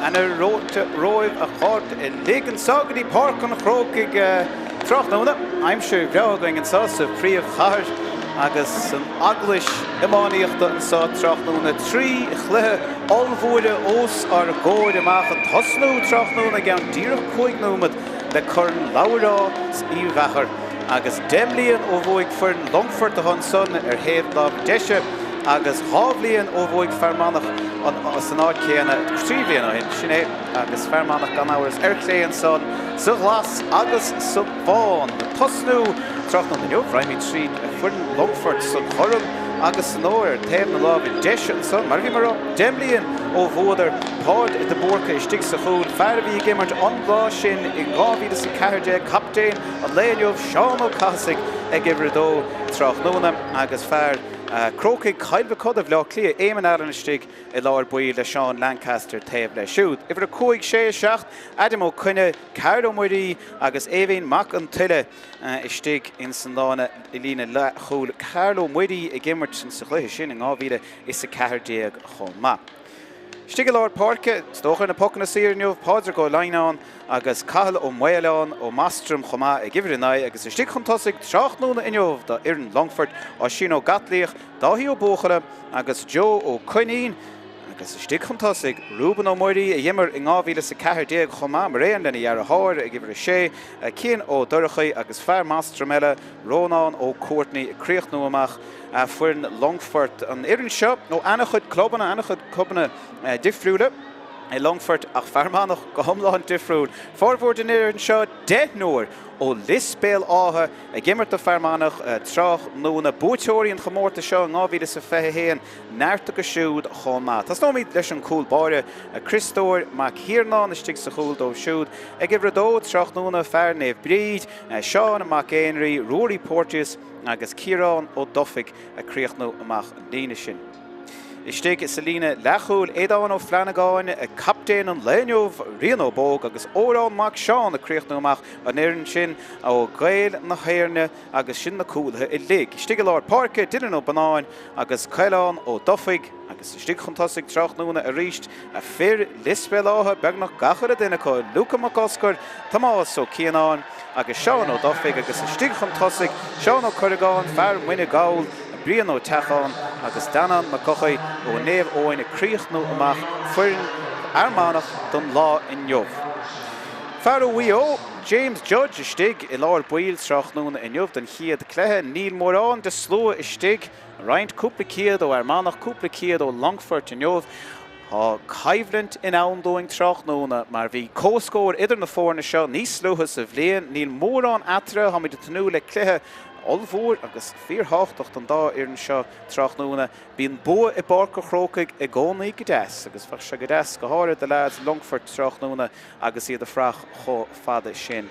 and a roiv a chord in Ligan Sagadi Páirc on Chrócaigh Tráchtaire. I'm sure going in sauce of free of heart. Agus an English imáníochta an sá Tráchtaire trí chluthe allmhóide os ar góir amach an tosnú Tráchtaire gan díreach chuig nómad le chun laurá íomhheachar agus demlíonn ó bhuaig fearn Longfort a hon son héad láb deise agus hábhlíonn ó bhuaig Fermanagh an san áit céanna trí bhíonna hin sin é agus Fermanagh gan áras cléan son sa glas agus sa bháin tosnú Tráchtaire nniu bhraimid tríd fuair Longfort san chorm agus an óir taobh na láb in deise an son mar bhí mar demlíonn ó bhódar pád i do bórca istigh sa chúl fearbhí gimmart anglá sin i 2014 captéin an léinneomh Seán Ó Cásig ag ibredó Tráchtaire agus fear Chrócaigh cailbh cod a bhlá clia éimean ar an istigh I láir buí le Seán Lancaster taobh le siúd. Ifir a cúig sé seacht adam ó cuine ceir ó muirí agus éhhéon mac an tuile istigh in san lána I lína le chúl ceir ó muirí I gimmart san sa chluiche sin in 2014 chomh. Stig Lord Páirc, stochar na pocna síorniuh páidir go leanán agus cathal ó Mhaoileán ó Mastrum chomá ag Ibhreanaigh agus istigh chun tosaigh tráchtnúna inniuh dá Iarn Longford á sin ó Gatlaíoch dáhí ó Bóchara agus Joe ó Cuinín agus istigh chun tosaigh Rúban ó Moirí a dhéimar in 2014 chomá mar réan lena dhear a háir ag Ibhre sé Cian ó Durachaigh agus fear Mastrum eile Rónán ó Courtney a críochtnú amach fuair Longfort an Iarn seo nó anachchud clubbanna anachchud cubbanna difriúla I Longfort ach Fermanagh go thomláin difriúil forward in Iarn seo 10 nóir ó lispéal átha a gimmart a Fermanagh trách nó na búteoiríon chomórta seo in 2021 neartta go siúd chomá. Tás nóid leis an cúl báire a Christóir mac Hiarnán istigh sa chúl dó siúd ag Ibredó trách nóna Fernéamh Bríd Seán mac Éanrí Rory Porteous agus Ciarán ó Duffic a críochnú amach daine sin. Istigh is lína lechúil édáin ó Flanagáin a captéin an léinneomh rian ó bóg agus órán mac Seán a críochnú amach an Iarn sin ó Gael na Chéarne agus sin na cúlathe I lig. Istigh Lord Páirc duine ó Banáin agus Cailán ó Duffic agus istigh chun tosaigh tráchtnúna a ríist a fir lispéal átha beagnach gachar a duine có Luca mac Oscar Tomás ó Cianán agus Seán ó Duffic agus istigh chun tosaigh Seán ó Chrócaigh fear muine gáil Brian ó Teachán agus Danan mac Cochaigh ó Néamh óin a críochnú amach fuair Armánach don lá inniuh. Fear ó Wío, James Judge istigh I láir buíl tráchtnúna inniuh den chiad cléthe Níl Mórán de sló istigh roinnt cúpla ciad ó Armánach cúpla ciad ó Longfort inniuh Tá caibhlint in ann-dóing tráchtnúna mar bhí cóscóir idir na fórna seo níos slútha sa bhliain níl mórán atra ha muid tanú le cléthe Olmhór agus fíorthachtacht an dá Iarn seo tráchtnúna bíon bua I Páirc Chrócaigh I gcónaí go deas agus fach se go deas go háir de lads Longfort tráchtnúna agus iad a frach cho fada sin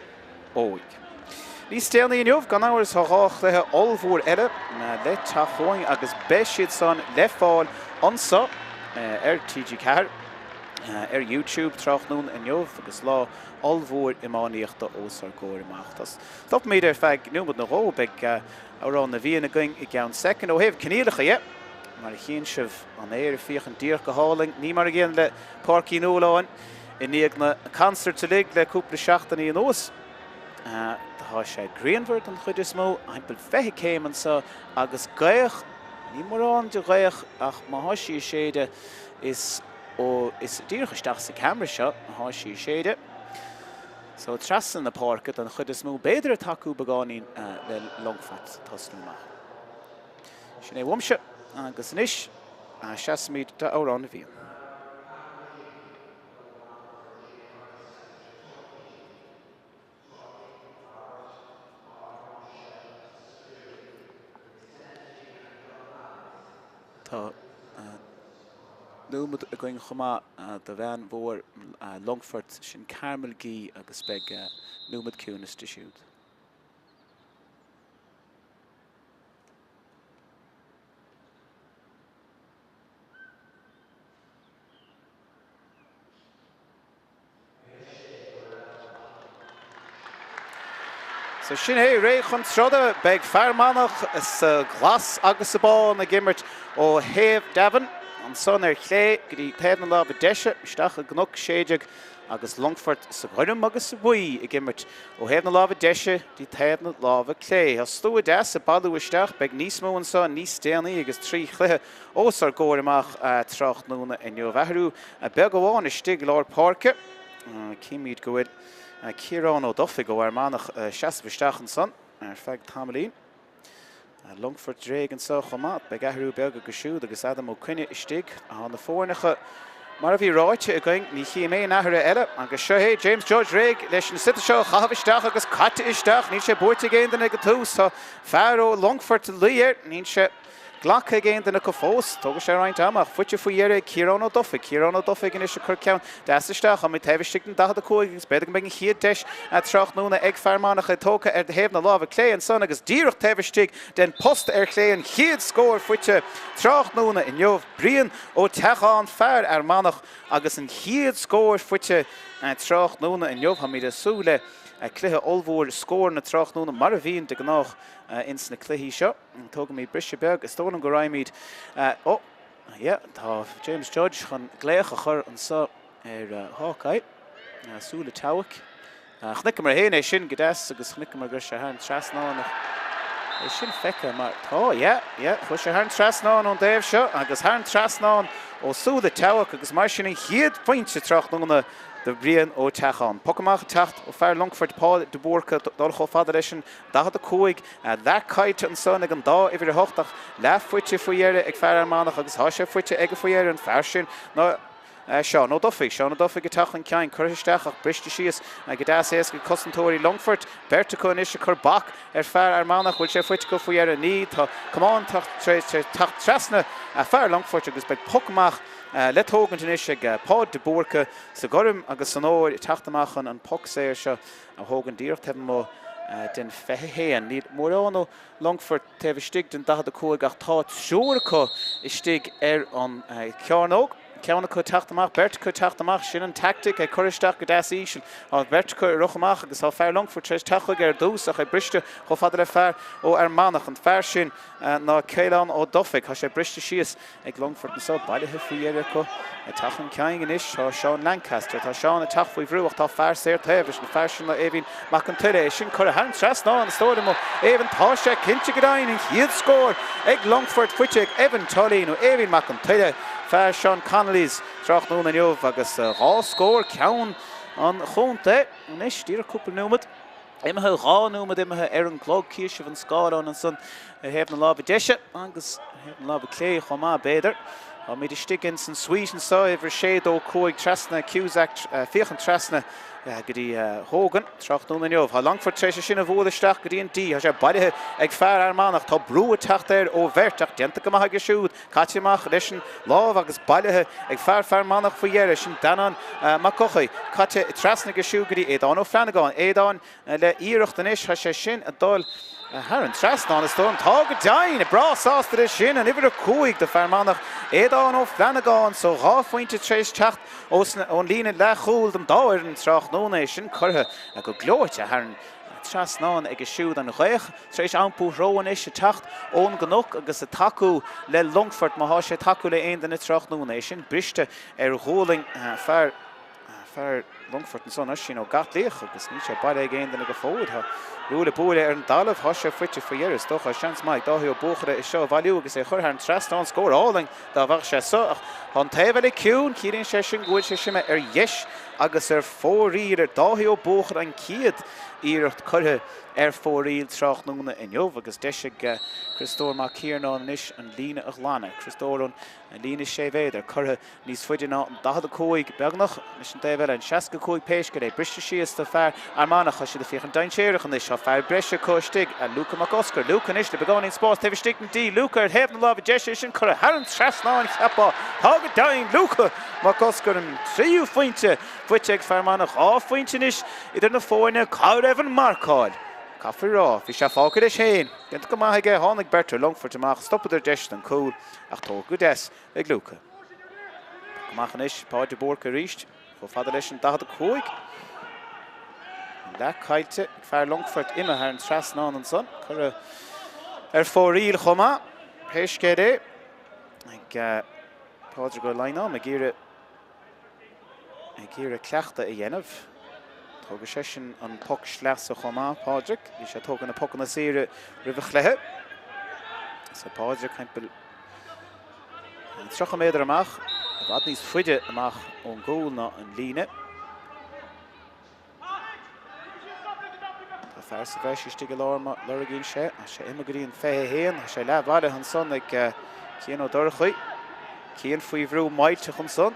óig. Ní stéalnaí inniuh gan áras thugách lethe Olmhór eile le tathóing agus beisiad san le fáil ansa TG4 YouTube tráchtnún inniuh agus lá Olmhór imáníochta os ar góir amachtas. Stop méid feig nuamad na ró beag árán na bhíonna going I gceann second ó héamh cinéalacha mar chéan sibh an éir fiochan díoch go háling ní mar géan le Páirc Nóláin I níag na concert sa lig le cúpla seachtaí an os. Tá sé Greenford an chuid is mó aimpel feiche céimean sa agus gaoch ní mórán de gaoch ach má thoisí séide is díocha isteach sa camera seo má thoisí séide. So trasan na Páirc an chud is mó beidir a taú beáín le Longfort tosnúach. Sin é bhuaimse agus inis seasamíd de árán na bhíon. Tá Númad a going chomá de bhean mhór Longfort sin Carmel Gee agus beag númad cúnas de siúd. So sin é ré chun sráda beag Fermanagh is glas agus sa bán a gimmert ó Héamh Devon an son clé grí taobh na lábh deise isteach a gnóc séideag agus Longford sa gcuireann agus sa buí I gimmert ó taobh na lábh deise dí taobh na lábh clé. Has stúa de sa badú isteach beag níos mó an son níos déanaí agus trí chluthe os ar ggóir amach Trácht núna in neo bheithrú a beag amháin istigh Lár Páirce cíimiad go bhfuil Ciarán ó Duffig ó Manach seasamh isteach an son ar feadh tamalaín. Longford dréig an sa chomat beag ahrú beag agus siúd agus Adam ó Cuine istigh a na fórnacha mar a bhí ráite a going ní chi mé nachir eile agus seo hé James George Rigg leis an site seo chahabh isteach agus caite isteach ní sé buirte géin den go tús tá fear ó Longford líir ní sé ghlacha géin den go fós tugus sé roiint amach fuite faoiar Ciarán ó Duffig in is chur ceann deasisteach a mi taobhiste an dachad a cóig beidir go begin chiad deis a Trácht núna ag Fermanagh tócha ar de héamh na lábh clé an son agus díreach taobhiste den post ar clé an chiad scór fuite Trácht núna in neomh brian ó teachán fear ar Manach agus an chiad scór fuite Trácht núna in neomh ha mi de súle cluiche olmhór scór na Trácht núna mar a bhíon de gnách ins na cluichí seo. Tóga mí brise beag is tóna go raimid tá James Judge chun gléach a chur an sa ar Chrócaigh súla táhaich. Chnicim mar héana é sin go deas agus chnicim mar gur sé an trasnáin é sin feice mar tá chu sé an trasnáin ón déobh seo agus an trasnáin ó súla táhaich agus mar sin chiad pointe Trácht núna de brian ó teachán. Pocamach techt ó fear Longford Paul de Bórca dul cho fada leis an dachad a cóig le caiite an son ag an dá ifir a hochtach le fuite faoiare ag fear Manach agus há sé fuite ag faoiare an fear sin ná Seán ó Duffig go teach an ceann chuiristeach ach briste síos go deas éas go cosantóirí Longford berta chun is chur bach ar fear Manach bhfuil sé fuite go faoiare ní tá cumán tacht trasna a fear Longford agus beag pocamach le tógan is ag Pád de Bórca sa gorim agus san óir teachtamachchan an poc séir seo a thógan díocht hebh mó den fehéan ní mórán ó Longford taobh istigh den dachad a cóig ach tá seoircha istigh ar an cearnóg. Ceanna chu teachtamach, berta chu teachtamach sin an tactic ag chuiristeach go deas ísin á berta chu ruchamach agus á fear Longford treis teachchuig ar dús ach ag briste cho fada le fear ó ar Manach an fear sin ná Ceallaigh ó Duffig tá sé briste síos ag Longford na só bailithe faoiare chu teachan ceann is tá Seán Lancaster tá Seán a teach faoi bhrúach tá fear séir taobh na fear sin le éhín mac an tuile sin chur a an trasná an stóir mo éhan tá sé cinnte go dain in chiad scór ag Longford fuite ag Evan Tullín ó éhín mac an tuile fear Sean Connolly's Trácht núna neomh agus rá scór ceann an chunta is tíar cúpla númad imethe rá númad imethe ar an clog cíise an scáán an san hebh na lábh deise agus hebh na lábh clé chomá béidir a mí stigin san Sweden sa ifir séad ó cóig trasna Cusack fiochan trasna go dtí Hógan Trácht núna neomh. Tá Longford treis sin a bhódaisteach go dtí an dí tá sé bailithe ag fear ar Manach tá brú a Tráchtaire ó bherteach deanta go maithe go siúd caiiteach leis an lábh agus bailithe ag fear Manach faoiare sin danan mac cochaí caite trasna go siúd go dtí Éadán ó Fermanagh Éadán le íireacht an is tá sé sin a dul Har an trasná is tóm tá go dain a brasásta is sin an ifir a cúig de Fermanagh Éadán ó Fermanagh so ráfointe treis teacht ón lína le chúil an dáir an Trácht núna sin chutha a go glóite har an trasnáin ag siúd an réich treis anpú róan is teacht ón gnóc agus a taú le Longford má há sé taú le aon den na Trácht núna sin briste ar hóling fear Longford an son sin ó gatléoch agus ní sé bailé géin den go fód Rúla búla ar an dalamh há sé fuite faoiar is dócha seans maiid dáthaí ó bóchara is seo bhailiú agus é chur an trastáin scór áling dá bhah sé so an taobh le ciún cíann sé sin gúil sé siime ar dheis agus ar fórír ar dáthaí ó bóchara an ciad íireacht chutha ar fóríl Trácht núna in neomh agus deise Christóir má Ciarán is an lína a chlána Christórún an lína sé bhéidir chutha níos fuide ná an dachad a cóig beagnach leis an taobh an seaca cóig péisce é briste síos de fear ar Manach a si de fiochan dainséireachan is fear breise cóistig a Luca mac Oscar Luca is le begáin spás taobh stig an dí Luca ar hebh na lábh deise sin chur har an trasnáin cheapá tá go dain Luca mac Oscar an tríú fointe fuite ag Fermanagh á fointe is idir na fóine cá raibh an marcáil Caffrey rá, bhí sé fágad is héin. Gint go maithaige tháinig berta Longford amach stoppad ar deis an cúil ach tó go des ag Luca. Amachchan is Pád de Bórca ríist cho fada leis an dachad a cóig. Le caiite fear Longford imethe ar an trasnáin an son chur ar fóríl chomá péisce é ag Páirc go line on, Gira Cleachta a Yenov. Tug session on puck Schlas o Choma, Páirc. He should talk on a puck on the series Rivachlehe. So Páirc can't be. Tráchtaire amach. Wat níos fuide amach ón goal ná an líne. Tá fear sa bheith istí go Lory ginn sé, a sé imagaríon fethe héan, a sé le bhaile an son ag cían ó dorchaí. Cían faoi bhrú mailte chun son.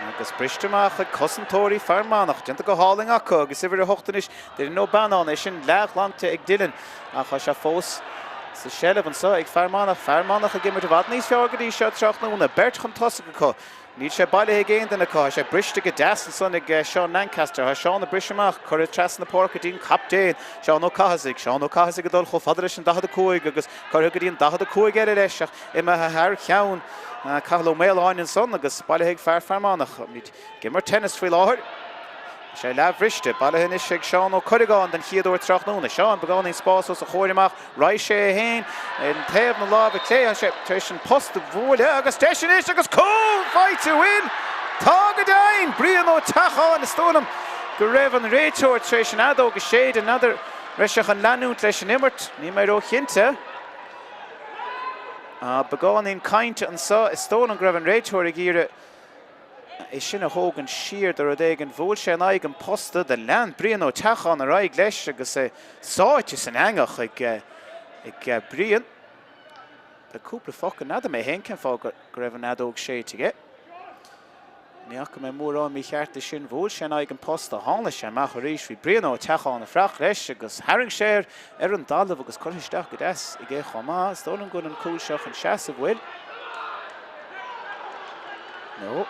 Agus bristeach ag cosantóirí Fermanagh, dianta go háling acu, agus ifir a hochtanis, dir nó banán é sin leach lanta ag Dylan, a cha sé fós sa Ceallaigh an so ag Fermanagh a gimmer de bhd níos feargadí seo Tráchtaire Bert chun tosacha có. Níl sé bailithe géin den acu, sé briste go deas an son ag Seán Lancaster, ha Seán na bristeach, chuir tras na Páirc a dín captéin, Seán ó Chrócaigh a dul cho fadar sin 15 agus chuir go dín 15 eile leis imime a thar cheann Cathal O'Mail an son agus bailithe ag Fermanagh. Níl gimmer tennis faoi láthir. Sé le bhriste, bailithe is ag Seán ó Chrócaigh den chiadúir Tráchtaire. Seán begáin spás os a chóirimach, rai sé héin, in taobh na láb a clé an sé tuis an post bhóile agus tesin is agus cool fight to win. Tá go dain, brian ó tacha an stónam go raibh an réiteoir tuis an adó go séad an adar reisach an leanút leis an immert, ní mé ó chinnte. Begáin cainte an sa, is stónam go raibh an réiteoir ag íre is sin a hógan siar ar a dé an bhil sé an aig an posta de lean brian ó teach an a raig leis agus é sáite san angach ag brian. Tá cúpla focan nada mé hen cen fá go raibh an adóg sé tige. Níach go mé mór an mí cheartta sin bhil sé an aig an posta hála sé meach a ríis bhí brian ó teach an a frach leis agus haring séir ar an dalamh agus chuiristeach go des i ggé chomá, stólan go an cúlseach an seasa bhfuil. No.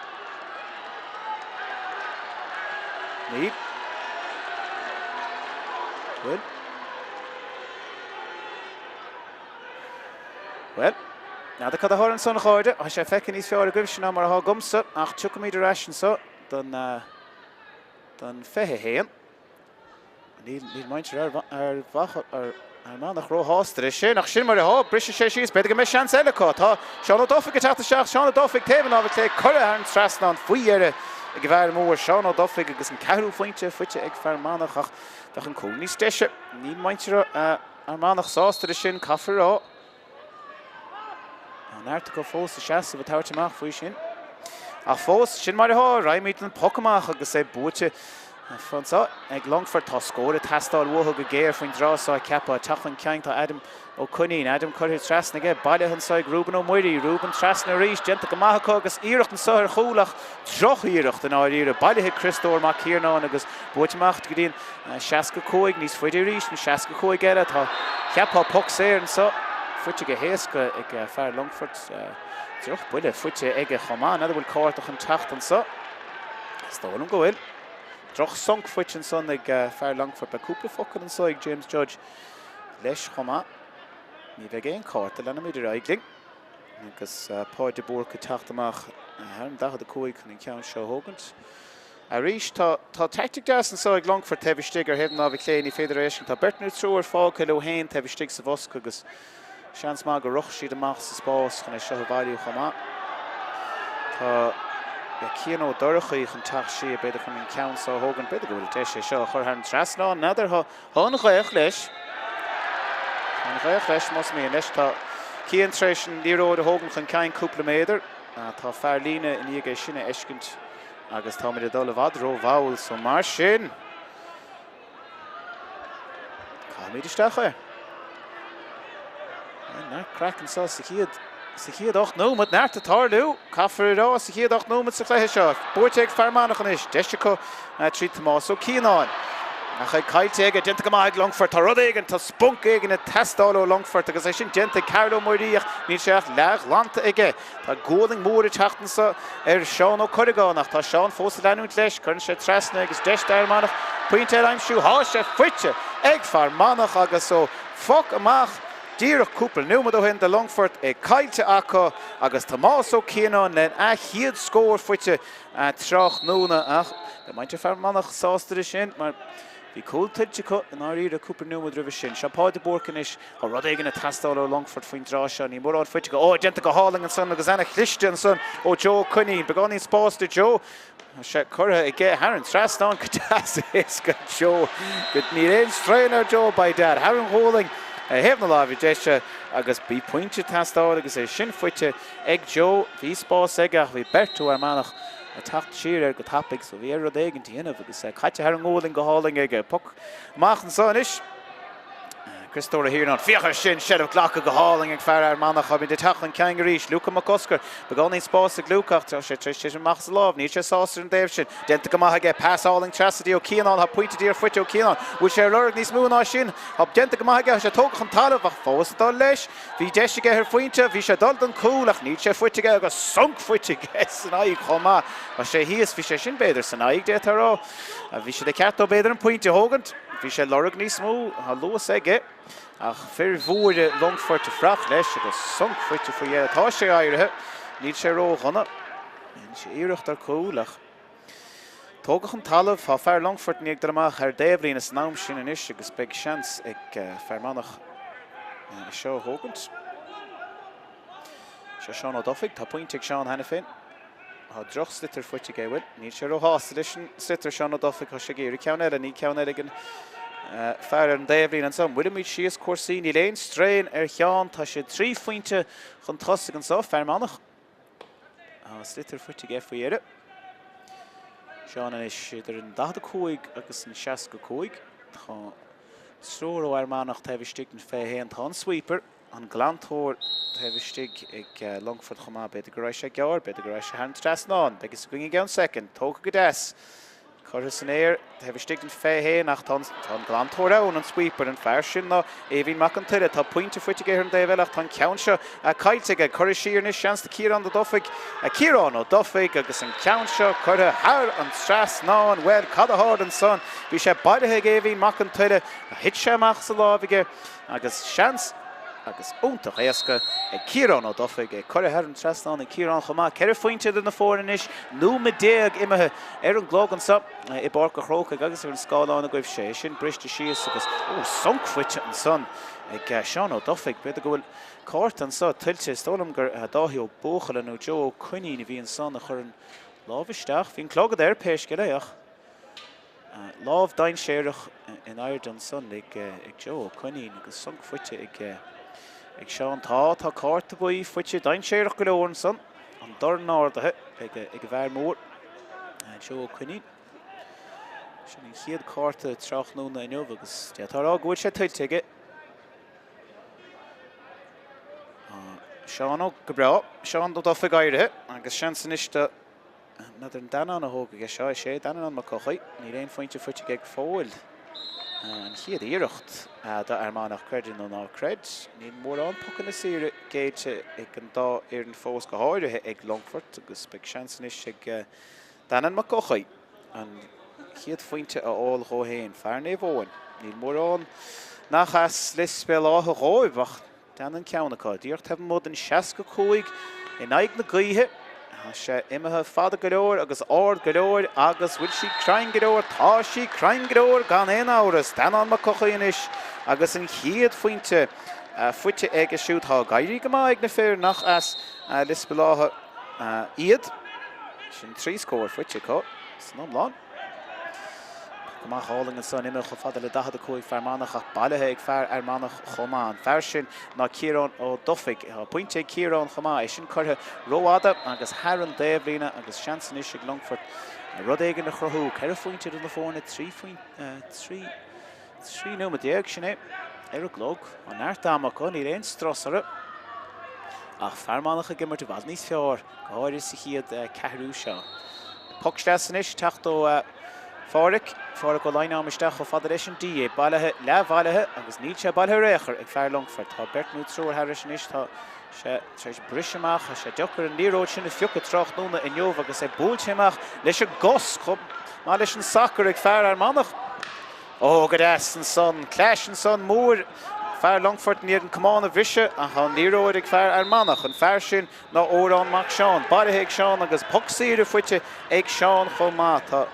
Need. Good. Well, now the Cadahoran and Son Horder, I shall feckin his fjord griffin on our gumsa, ach took me the ration so, done fehe Need mind our Manach ro hoster is sin ach sin mar ha brise sé síos beidir go mé sean eile tá Seán O'Duffig teachta seach Seán O'Duffig taobh an clé chuir an trasná faoiire I go bhfear mór Seán O'Duffig agus an cehrú fointe fuite ag Fermanagh ach dach an cúl níos deise ní maintere Manach sásta is sin caithfar rá an airta go fós a seasa bh táirteach faoi sin ach fós sin mar ha raimid an pocamach agus é búte Fransa ag Longford tá scóir a tastáil bhuatha go géir faoin drásá ceappa tachan ceint Adam ó Cunín, Adam chuir trasna ige baile an saig Rúben ó Muirí, Rúben trasna ríis, genta go maithachá agus íirecht an soir chólach troch íirecht an áiríre, baile Christóir mac Cíarnáin agus buiteach go dtíon 65 níos fuidir ríis na 65 eile tá ceappa puc séir an so fuite go héasca ag fear Longford droch buile fuite ige chomá, nada bhfuil cártach an tacht an so stólam go bhfuil. Droch sunk fuit an son ag fear Longford be cúpla focan an so ag James Judge leis chomá. Ní bheith géon cárta lena míidir aigling. Agus Páirc de Bór go teachtamach an 15 chun an ceann seo hógant. A ríis tá tactic deas an so ag Longford tevistig ar hebn á bhí cléin í Federation tá Bertnú trúar fáil ó héin tevistig sa bhosca agus seans má go ruch siad amach sa spás chun é seo bhailiú chomá. Tá Cian ó dorchaí chun tacht si a beidir chun an ceann seo hógant beidir go bhfuil teise seo chur an trasná nadidir tháina ghaoch leis. An ghaoch leis mas mé leis tá Cian treis an líróid a hógan chun ceann cúpla méidir tá fear líne in íige sinna eiscint agus tá muid a dul a bhadró bháil so mar sin. Cá míid isteach é. Ná crackan sá sa chiad 8 nómad neart a tarlú, caithfar rá sa chiad 8 nómad sa chléthe seo. Búirte ag Fermanagh an is, deiste go trí tamás ó Cianáin. A chu caiilte ag genta go maith Longford tá rud éigean tá spunk éigean na testáil ó Longford agus é sin genta Carlo Moiríoch níl seach leach lanta aige. Tá góling mór a teachtan sa Seán ó Chrócaigh tá Seán fós leanút leis chun sé trasna agus deiste Fermanagh puinte aimsú há sé fuite ag Fermanagh agus ó foc amach díreach cúpla nuamad ó hen de Longford ag caiilte acu agus Tomás ó Cianáin len a chiad scóir fuite trach nóna ach de mainte Fermanagh sásta sin mar Bhí cúltaid in áirí a cúpar nua dribh sin. Seapá de borcanis a rud éigen a tastáil ó Longford faoin drá seo. Ní mór fuite go genta go háling an son agus anna chliiste an son ó Joe Cunny. Begáí spásta Joe. Se chutha I ggé Haran trasán go tas is go Joe. Go ní réon strainer Joe by dad. Haran hóling hefna lábhí deise agus bí pointe tastáil agus é sin fuite ag Joe. Bhí spás aige bhí Bertú ar Manach. A tacht siar go tapig so bhí rud éigen tíanamh agus caite ar an ggóling go háling ag puc amach an son is. Christóra here on fiachar sin shed ghlacha go háling ag fear ar Manach a bhí de tachan ceangaríis Luca McCusker begáí spás a glúcacht tá sé tríiste mach sa láb ní sé sásta an déobh sin denta go maithe pass háling trasadí ó Ceallaigh ha puite dír fuite ó Ceallaigh bhfuil sé lurg níos múna sin hab denta go maithe sé tógach an talamh ach fós dá leis bhí deisige ar fointe bhí sé dul an cúlach ní sé fuite agus sunk fuite san aig chomá a sé híos bhí sé sin beidir san aig détarrá a bhí sé de ceartó beidir an pointe hógant bhí sé lurg níos mú ha luas aige ach fir bhuaide Longfort a frach leis agus sunk fuite faoié tá sé airithe níl sé róghana sé iirecht ar cúlach tógach an talamh há fear Longfort níag dramach ar déibhlín is nám sin in is agus beag seans ag Fermanagh seo hógant sé Seán O'Duffig tá pointe ag Seán hena fin há droch slitar fuite géhfuil níl sé róhásta leis slitar Seán O'Duffig há sé géirí ceanna ní ceanna an fear an déibhlín an sam. Bhuiile míid síos cuasaí ní léon strain ar cheann tá sé trí fointe chun tosaigh an sá Fermanagh. Slitar fuite gé faoiére. Seán is idir an 15 agus an 65. Tá srór ó Fermanagh tá bhí stig an féhéan tá an sweeper an glantóir tá bhí stig ag Longford chomá beidir go raibh sé gear beidir go raibh sé an trasnán begus gwing ag an second tóga go des. Chur san éir tá bhí stig an féhéan ach tá an glantóir ann an sweeper an fear sin ná éhín mac an tuile tá pointe fuite géir an déhheach tá ceann seo a caiite chuir siar níos seans de Ciarán O'Duffig a Ciarán O'Duffig agus an ceann seo chuirthe thar an stras ná an bhfuil cadathard an son bhí sé baidethe éhín mac an tuile a hit sé amach sa lábhaige agus seans agus úntach éasca ag Ciarán O'Duffig ag chuirthe thar an stras ná an Ciarán chomá ceir fointe den na fórin is nó me déag imethe ar an glóg an sa I Páirc Chrócaigh agus ar an scáileán a goibh sé sin briste síos agus sunk fuite an son ag Seán O'Duffig beidir go bhfuil cóirt an sa tuilte stólam gur dáthí ó bóchaile nó Joe Cunny bhí an son a chur an lábhisteach hín clogad ar péis go léach lábh dain séireach in aird an son ag Joe Cunny agus sunk fuite ag Seán tá cóirt a buí fuite dain séireach go leor an son an dorn áirdathe ag bhar mór Joe Cunny sin chiad cárta trach nóna inniuh agus tárá gúil sé tuilte Seán ó go bra Seán O'Duffig airithe agus sean san iste nadidir an danan a thóga ige seo sé danan mar cochaid ní réon fointe fuite ag fóil an chiad iirecht da Fermanagh credin nó ná cred ní mór an pucan na sire géite ag an dá ar an fós go háirithe ag Longfort agus beag sean san iste ag danan mar cochaid an chiad fointe a áil róhéin fear né bhin níl mór an nach as lispel átha róibh ach dan an ceannacha díocht heb mód an 65 in aig na gaithe sé imethe fada go leor agus ard go leor agus bhfuil si crainn go leor tá si crainn go leor gan éon áras dan an mar cochaíon is agus an chiad fointe fuite ag a siút tá gaiirí go ag na fér nach as lispel átha iad sin 3 scóir fuite có san lán má háling an son imime go fada le 15 Fermanagh ach bailithe ag fear Fermanagh chomá an fear sin ná Ciarán O'Duffig pointe Ciarán chomá é sin chuirthe róáda agus thar an déibhlíne agus seansan is ag Longford rud éigen na chruthú ceir fointe na fórna 3 nó déag sin é ar a glóg an airtáach ní réon strasare ach Fermanagh a gimmar bhil níos fearr go háir sa chiad cehrú seo Pucsteas is teachtó Páirc go leinám isteach go fada leis an dí bailithe le bhailithe agus níl sé bailthe réachar ag fear Longford tá Bert Nútrúir thar sin is tá sé briseach a sé deachar an líróid sin na fiúcha trach nóna inniuh agus é búilteach leis a gos chum má leis an sacr ag fear Fermanagh ó go as an son Cluiche an son mór fear Longford níor an cumána bhrise a chu líróid ag fear Fermanagh an fear sin ná órán mac Seán bailithe ag Seán agus pucsaíre fuite ag Seán chomá tá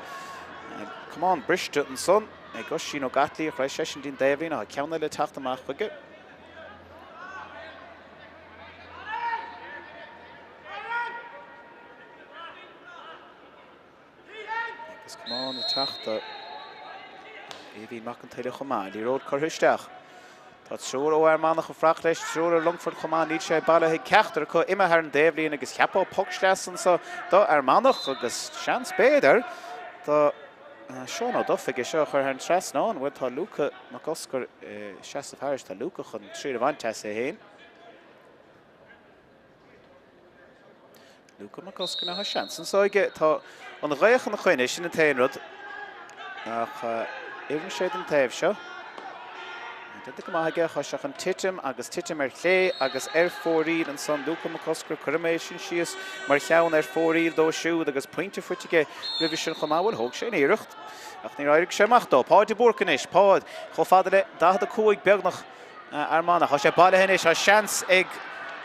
Come on, briste an son gus sin ó gatlí a chreis sin dín David a ceanna le Tráchtaire chuige. Agus cumán na Tráchtaire. Bhí mac an tuile chumá, lí ród chorthisteach. Tá trúr ó Manach a frach leis, trúr a Longford chumá, ní sé baile he ceachtar chu imime ar an David agus cheapá puckstresan so dá Manach agus seans béidir tá Sean ó dofig seo chur an tres ná bhfuil tá Luca nach oscar seaamh Páirc tá Luca chun trí a bhainte a héin. Luca nach oscar na seansan so ige tá an réoch an chuine sin na taonrad ach éireann sé an taobh seo. Dyna go maithige chuiseach an titim agus titim chlé agus fóríd an son Luca McCoscar Curméisisin sios mar cheann fóríd dó siúd agus pointe fuitige ribh sin chomáhfuil thóg sé éireacht. Ach ní raibh séach dó, páid i búrcanis, páid cho fada da cuaig beagnach Manach. Tá sé baile héis a seans ag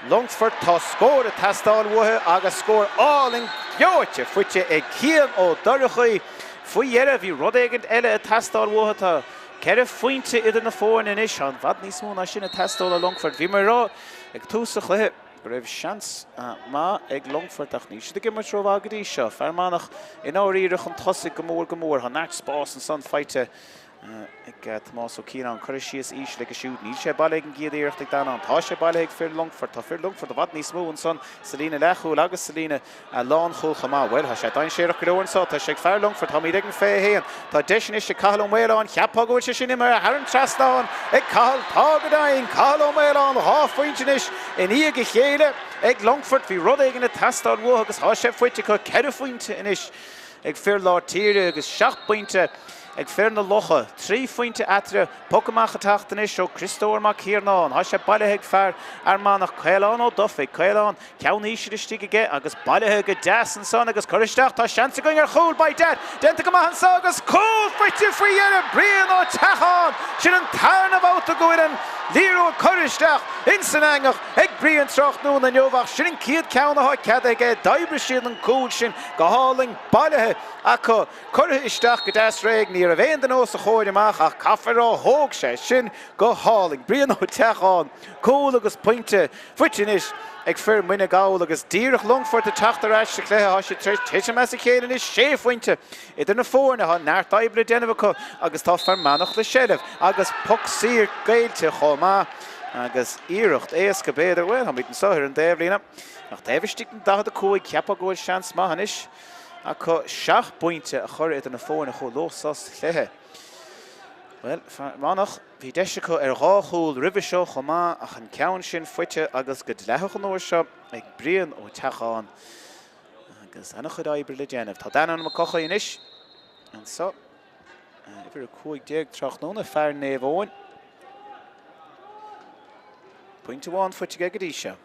Longford tá scór a testáil muthe agus scór áling beoite fuite ag cían ó dorachaí faoi dhearh bhí rud éigent eile a testáil muthe tá Ceir fointe idir na fóin in is an bhd níos mó na sin a testáil a Longford. Bhí mar rá ag túsa chluthe go raibh seans má ag Longford ach níos de gimar tro agadí seo. Fermanagh in áiríireach an tosaigh go mór ha nach spás an son feite ag Tomás ó Ciallaigh chuir síos ís le go siúd níl sé bailé an giad éireacht ag dána an tá sé bailé ag fir Longford tá fir Longford a bhd níos mó an son Salína lechúil agus Salína a lán chúil chamá bhfuil tá sé dain séireach go lehain tá sé ag fear Longford tá míad ag an fé héan tá deisin is sé cathal ó méán cheapá gohfuil sé sin imar a an trasnáin ag cathal tágadain cathal ó méán háfuintenis in í go chéile ag Longford bhí rud ag na testáil muthe agus tá sé fuite chu ceir fointe inis ag fir látíre agus 7 pointe ag fear na locha, 3 fointe atre, Pocamach a Tráchtaire seo Christóir mac Hírnáin, tá sé bailithe ag fear Manach Ceallaigh ó Dufig, Ceallaigh ceann ísir istíige agus bailithe go deas an son agus choristeach tá seansa going ar chúl ba dead, denta go maithan sa agus cúl fuite faoi dhearh brian ó teachán, sin an tarna bhóta go an líú choristeach in san angach ag brian Tráchtaire na neomhach sin an ciad ceanna cead ag d'oibre siad an cúl sin go háling bailithe acu choristeach go deas réig ní a bhéon den os a chóir amach ach caffar ó thóg sé sin go háling brian ó teachán cúl agus pointe fuitinis ag fir muine gáil agus díreach Longford a Tráchtaire eiste cléthe há sé tiite me a chéan is 6 fointe idir na fórna há neart d'oibre déanamh agus tá Fermanagh le séileh agus puck sír gaiilte chomá agus íireacht éas go béidir bhfuil, míid an sothir an David nach David an da cuaig ceappa gohfuil seans maithanis acu 7 pointe a chur idir na fórna cho lósas cléthe. Well, Manach bhí deise chu ar ráthúil ribh seo chomá ach an ceann sin fuite agus go leithech an uair seo ag brian ó teachán agus ana chud oibre le déanamh. Tá daann na cocha inis an so ifir a cuaig déag Tráchtaire fear néomh pointe bháin fuite go dtí seo.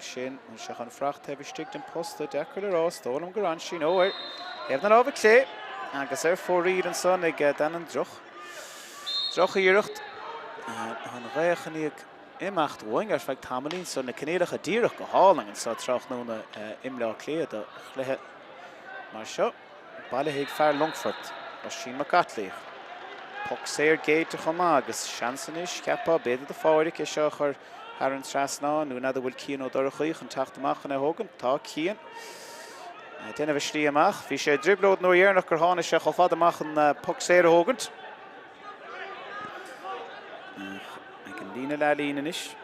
Sin an seach an fracht heb sticht an posta decar le rás dólam go ran sin óir. Heb na ábh clé agus fóríd an son ag dan an droch. Droch a dhearcht an réchaníag imacht bhaing ar feag tamlín son na cnéadach a díreach go háling an sa Tráchtaire imlá cléad a chléthe mar seo bailithe ag fear Longford as sin mac Gatlíoch. Puck séir géite chomá agus seansanis ceappa beidir de fáric is seo chur ar an trasná nu na bhfuil cían ó dorachaíoch an teachtamach an hógan tá cían. Déanamh slí amach, bhí sé driblód nó dhearnach gur tháinig sé cho fad amach an puck séir a hógant. Ag an lína le lína inis.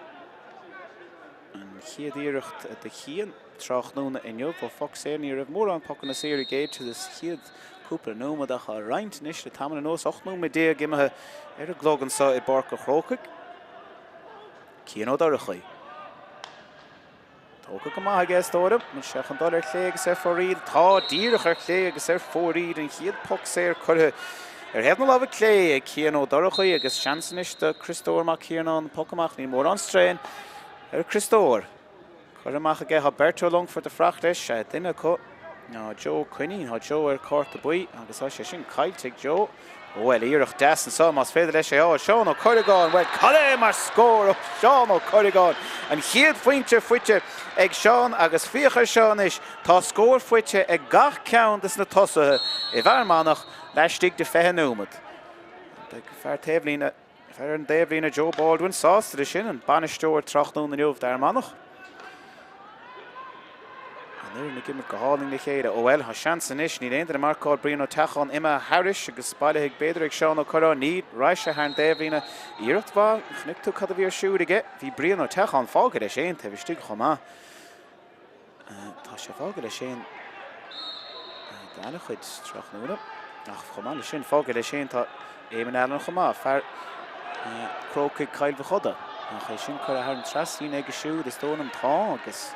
An chiad íireacht de cían Tráchtaire inniu ó puck séir ní raibh mór an puck na séir géit is chiad cúpla nómadach a roint inis le tamna nós 8 nó me dé gimethe ar a glógan sa i Páirc a Chrócaigh. Cían ó dorachaí. Tóca go maithe gas dóra, man seach an dul ar chlé agus fóríd, tá díreach ar chlé agus fóríd an chiad puck séir chutha. Heb na lábh clé ag cían ó dorachaí agus seansanis de Christóir mac Hírnáin puck amach ní mór an strain ar Christóir. Chuir amach a ggé Berto Longford a fracht leis duine có ná Joe Quinney, há Joe ar córt a buí agus á sé sin caiilte ag Joe Well, Iarach Destin saw mas féidir leis é Seán Ó Chrócaigh well Colin mar scór up Seán Ó Chrócaigh and chiad fointe fuite ag Seán agus fíochar Seán is tá scór fuite ag gach ceann is na tosathe I Fermanagh leistigh de fehanúmad. Fear tablína fear an dablína Joe Baldwin sásta sin an banisteoir Tráchtaire na Niuh Fermanagh. Nuair na gimar go háling na chéile well ha seansan is ní éidir marcáil bríon ó teachán imime Harris agus bailithe beidir ag Seán Ó Chrócaigh ní ráise haar an dablína Iarach bá chnic tú cad a bhíor siúd aige bhí bríon ó teachán fágad é sin ta bhí stig chomá. Tá sé fágad é sin dána chuid Tráchtaire ach chomá le sin fágad é sin tá éimean eile chomá fear Chrócaigh cailbh choda ach é sin chuir an trasín ag siúd is tónam tá agus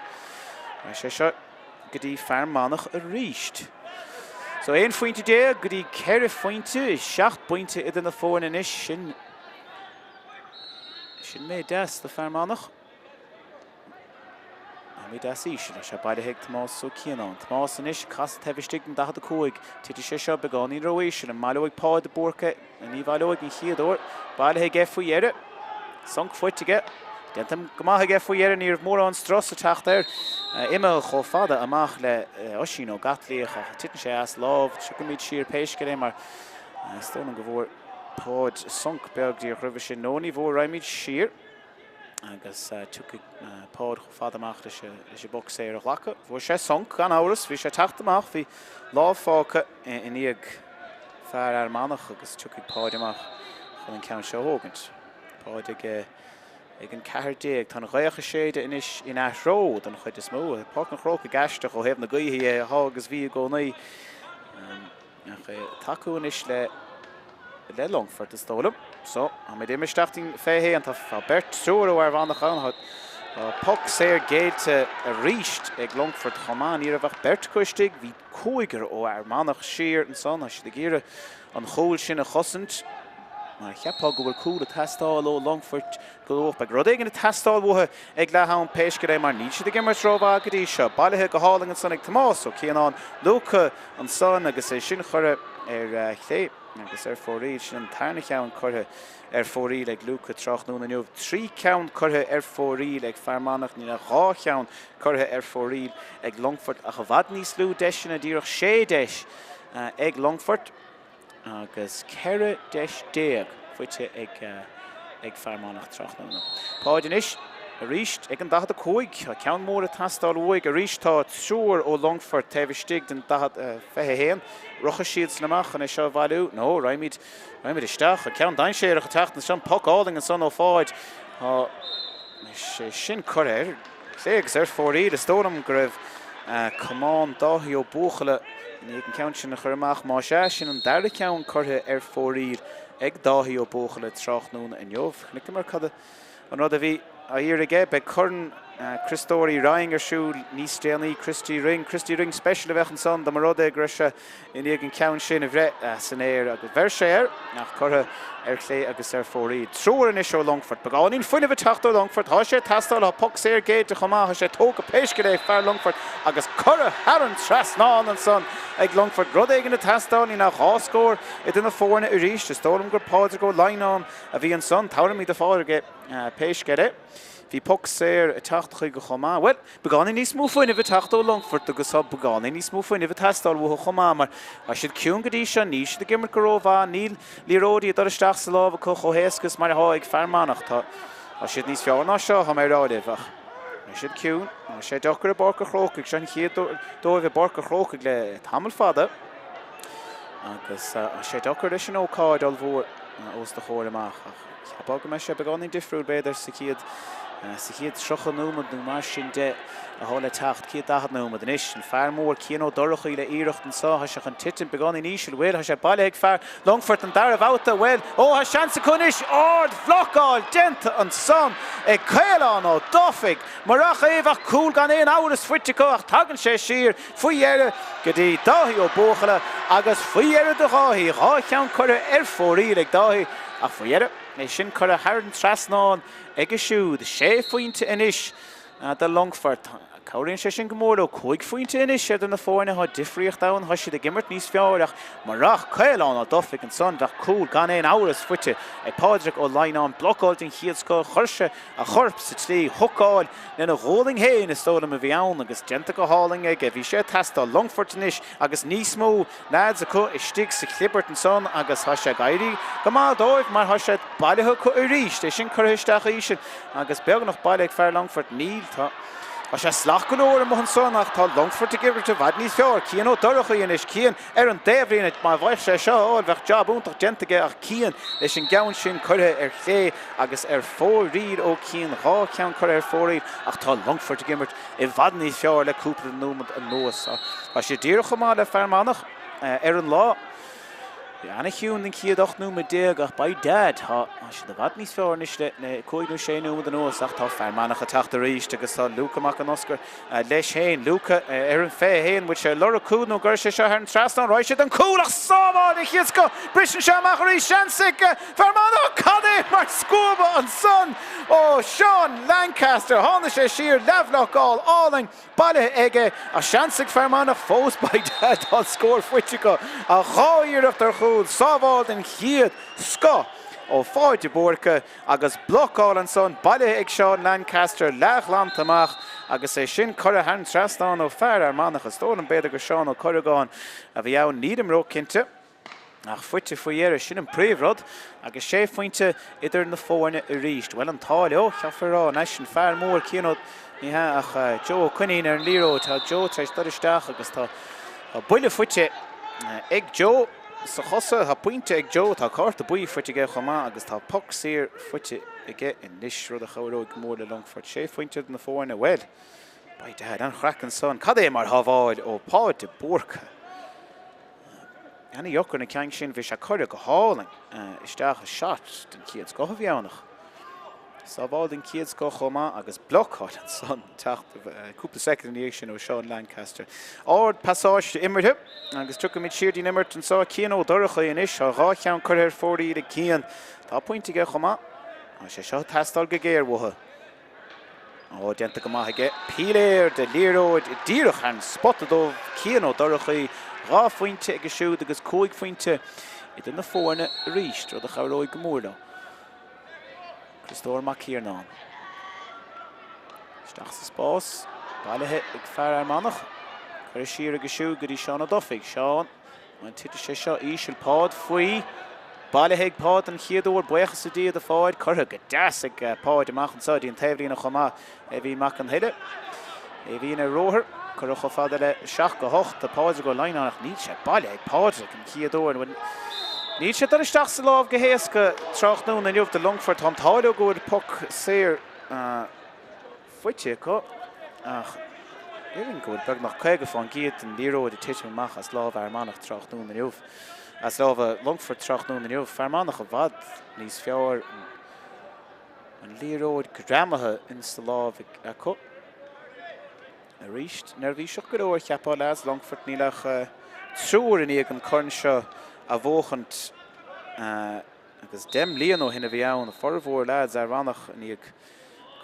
sé seo Gudi Fermanagh a ríist. So ein fointe dé gudi ceir fointe is 7 pointe idir na fóin in is sin mé des de Fermanagh. Mé des is sin sé bailile heag Tomás so Ceannais. Tomás in is cas tevistig an dahad a cóig titi sé seo begáí roéis an máileoigh páid de borca a ní bhaileoigh ní chiadúir bailile heag faoiére sank foitige. Dentam gomaithe ge faoiére níor mór an stras a Tráchtaire imime cho fada amach le osín ó gatlaíoch a titan sé as láb se go míid siar péisce é mar stóna go bhór páid sunk beag dí roimh sin nóí bhór raimid siar agus tu páid cho fada amach leis boxéir a ghlacha. Bhór sé sunk gan áras, bhí sé techt amach hí láb fáca in íag fear Fermanagh agus tu páid amach chun an ceann seo hógant. Páid ag an ceathair déag tá réocha séide inis in áithród an chuid is mó Páirc na Chrócaigh gaiisteach ó hebh na gaothaí agus bhí gcónaí taú inis le Longford is tólam. So an mé imisteachting féhé an tá Bert Suúr ó Fermanagh an Puck séir géilte a ríist ag Longford chomán íar a bheith Bert chuistigh hí cóigar ó Fermanagh siar an son as de gíire an chóil sin a chosint. Maar cheapá go bhfuil cúil a testáil ó Longford go bh rud éigen na testáil bhtha ag leathan péisce é mar níos de gimmar tróbhá go dtí seo bailithe go háling an son ag Tomás ó Ceannais Luca an son agus é sin chur chlé agus fóríil sin an tarna ceann chutha fóríil ag Luca Tráchtaire na Niuh 3 ceann chutha fóríil ag Fermanagh ní 2 ceann chutha fóríil ag Longford a go bhfad níos lú deisina díreach 6 deis ag Longford agus ceire deis déag fuite ag Fermanagh Tráchtaire. Páid in is a ríist ag an dahad a cóig a ceann mór a tastáil uig a ríist tá Suúr ó Longford tevistig den dahad fethe héan rucha siad snamach an é seo bhailú nó raimid isteach a ceann dain séireach a techt na sin pocáling an son ó fáid sé sin choir sé agus fóríil is tónam go raibh cumán dáthaí ó buachalla ní an ceann sin a chur amach má sé sin an deirla ceann chutha fóríil ag dáthaí ó buachalla Tráchtaire in Niuh. Chnic mar cad an rud a bhí a dhéar aige be chun Christóirí Ryan siúil níos déanaí Christy Ring special a bheith an son do mar rud ag greise in ag an ceann sin a bhreith san éir agus bhir sé nach chutha chlé agus fóríil. Trúr in is ó Longford beáín fuinine bh teachtú Longford tá sé testáil a puck séir géit a chomá sé tóga péisce é fear Longford agus chutha hearan trasná an son ag Longford rud éigen na testáil ní nach háscóir i duna fórna i ríist is tólam gur páidir go leanán a bhí an son táramí de fáidir péisce é. Bhí puck séir a teachtacha go chomá. Well, beána níos mó fuinine bh teachtú Longford agus beána níos mó fuinine bh testáil bh chomá mar a siad ciún go dtí se níos de gimmar goróhá níl líróí a isteach sa lábh chu chohéascas mar ag Fermanagh tá a siad níos fearná seo ha mé ráideh. Siad ciún sé dochar a Páirc Chrócaigh sin chiad dóibh Páirc Chrócaigh le tamil fada agus sé dochar sin ócáid al bhór os de chóir amach. Apá go me sé beána difriúil beidir sa chiad trochan númad nó mar sin de a hála techt ciad dahad númad in is an fear mór cíanó dorachaí le íirecht an sáha se an titin beána níisiil bhfuil ha sé bailile ag fear Longford an dar a bhata bhfuil ha seansa chunis ád flocáil denta an son ag Ceallaigh ó dofig marach éhach cúil gan éon áras fuite go ach tagann sé siar faoiére go dtí dáthaí ó buachalla agus faoiére do gáthaí gá cheann chutha fóríil ag dáthaí ach faoiére é sin chur a hearan trasnáin ag siúd sé faointe inis de Longford Cowrin sé sin gomóró chuig faointe inis sé na fórna ha difriocht dain ha siad a gimmert níos fearach marach cailán a dofik an son bheith cool gan éon áras fuite ag Páirc ó Leinán blocáil in chiadsco churse a chorp sa tlí thucáil na róling héin is tóla a bhí ann agus genta go háling ag bhí sé testal Longfort inis agus níos mó lads a chu istig sa clibbert an son agus ha sé gairí go má dóibh mar ha sé bailithe chu a ríist é sin chuisteach ísin agus beag nach bailile ag fear Longfort níl tá a sé slach go leir am an sonach tá Longfort a gibbert a bhd níos fear cían ó doracha inis cían an déhríonn má bhaith sé seo bheith jobúntaach gentige ach cían leis an gaan sin chutha chlé agus fóríd ó cían rá cean chur fóríd ach tá Longfort a gimmert I bhd níos fear le cúpla nómad an nuas a sé ddíirecha má le Fermanagh an lá Anna hiún den ciad nu me déag ach by dad ha sé de bhd níos fear níos le cóigú sé nómad an nuas ach tá Fermanagh a teachta ríist agus tá Luca an Oscar leis héin Luca an fé héin with sé lora cúd nó gur sé seo ar an trasán ráid sé an cúlach sábháil I chiad go brisin se amach rí seansaigh Fermanagh cadé mar scúba an son ó Sean Lancaster hána sé siar leflachgáil áling bailithe aige a seansaigh Fermanagh fós by dad tá scór fuite go a cháíireacht ar chúd sábháil den chiad sco ó fáide bórcha agus blocáil an son bailithe ag Sean Lancaster leachlant amach agus é sin chur a an trasán ó fear ar manach a stólan beidir go Sean ó Chrócaigh a bhí ann nídam ró cinnte ach fuite faoiar sin an príomhrod agus sé faointe idir na fórne a ríist well an táil ó cheafrá neis an fear mór cíanód ní ach Joe Cuinín ar an líró tá Joe treis doristeach agus tá buile fuite ag Joe sa chosa ha pointe ag Joe tá carta buí fuite ge chomá agus tá puck sír fuite ige in níos rud a charóid mór le Longford sé faointe na fórne well by dad an chracan son cad é mar haváil ó Páirc bórcha Anna jochar na ceang sin bhí sé chuir go háling isteach a shot den ciad go bheannach Sábháil den ciad go chomá agus blocáil an son techt cúpla secondíag sin ó Sean Lancaster. Áard passáis imirthe agus tu mid siir dí imirt an sá cían ó doracha inis a rá cheann chur ar fórí a cían tá pointige chomá a sé seo testal go géirbhthe. Ó denta go maithaige píléir de líróid I ddíireach an spotadómh cían ó doracha rá fointe agus siúd agus cóig fointe I den na fórne ríist rud a charóid go mórla. Stór mac hir ná. Isteach sa spás, bailithe ag fear ar manach. Chur siar agus siú go dtí Seán a dofig. Seán, ma'n tiite sé seo ísil pád faoi. Bailithe ag pád an chiadúir buochas sa díad a fáid. Churtha go deas ag pád amach an sáid an taimhríonna chomá bhí mac an hiile. Bhí na róthir. Churtha fada le seach go hocht a pád go Leinánach níl sé bailithe ag pád an chiadúir. Níl sé doristeach sa lámh go héasca Tráchtaire na nniuh de Longfort an táile go puck séir fuite go ach éan go beag nach chuige fáin giad an líróid a tiite amach as lámh ar manach Tráchtaire na nniuh as lámh Longfort Tráchtaire na nniuh Fermanagh a bhd níos fearr an líróid gramathe in sa lámh a co a ríist nar bhí seo go leir cheapá leas Longfort nílach trúr in íag an corn seo a bhóchant agus dem líon ó hinna bhí ann a formhór lads ar bhanach ní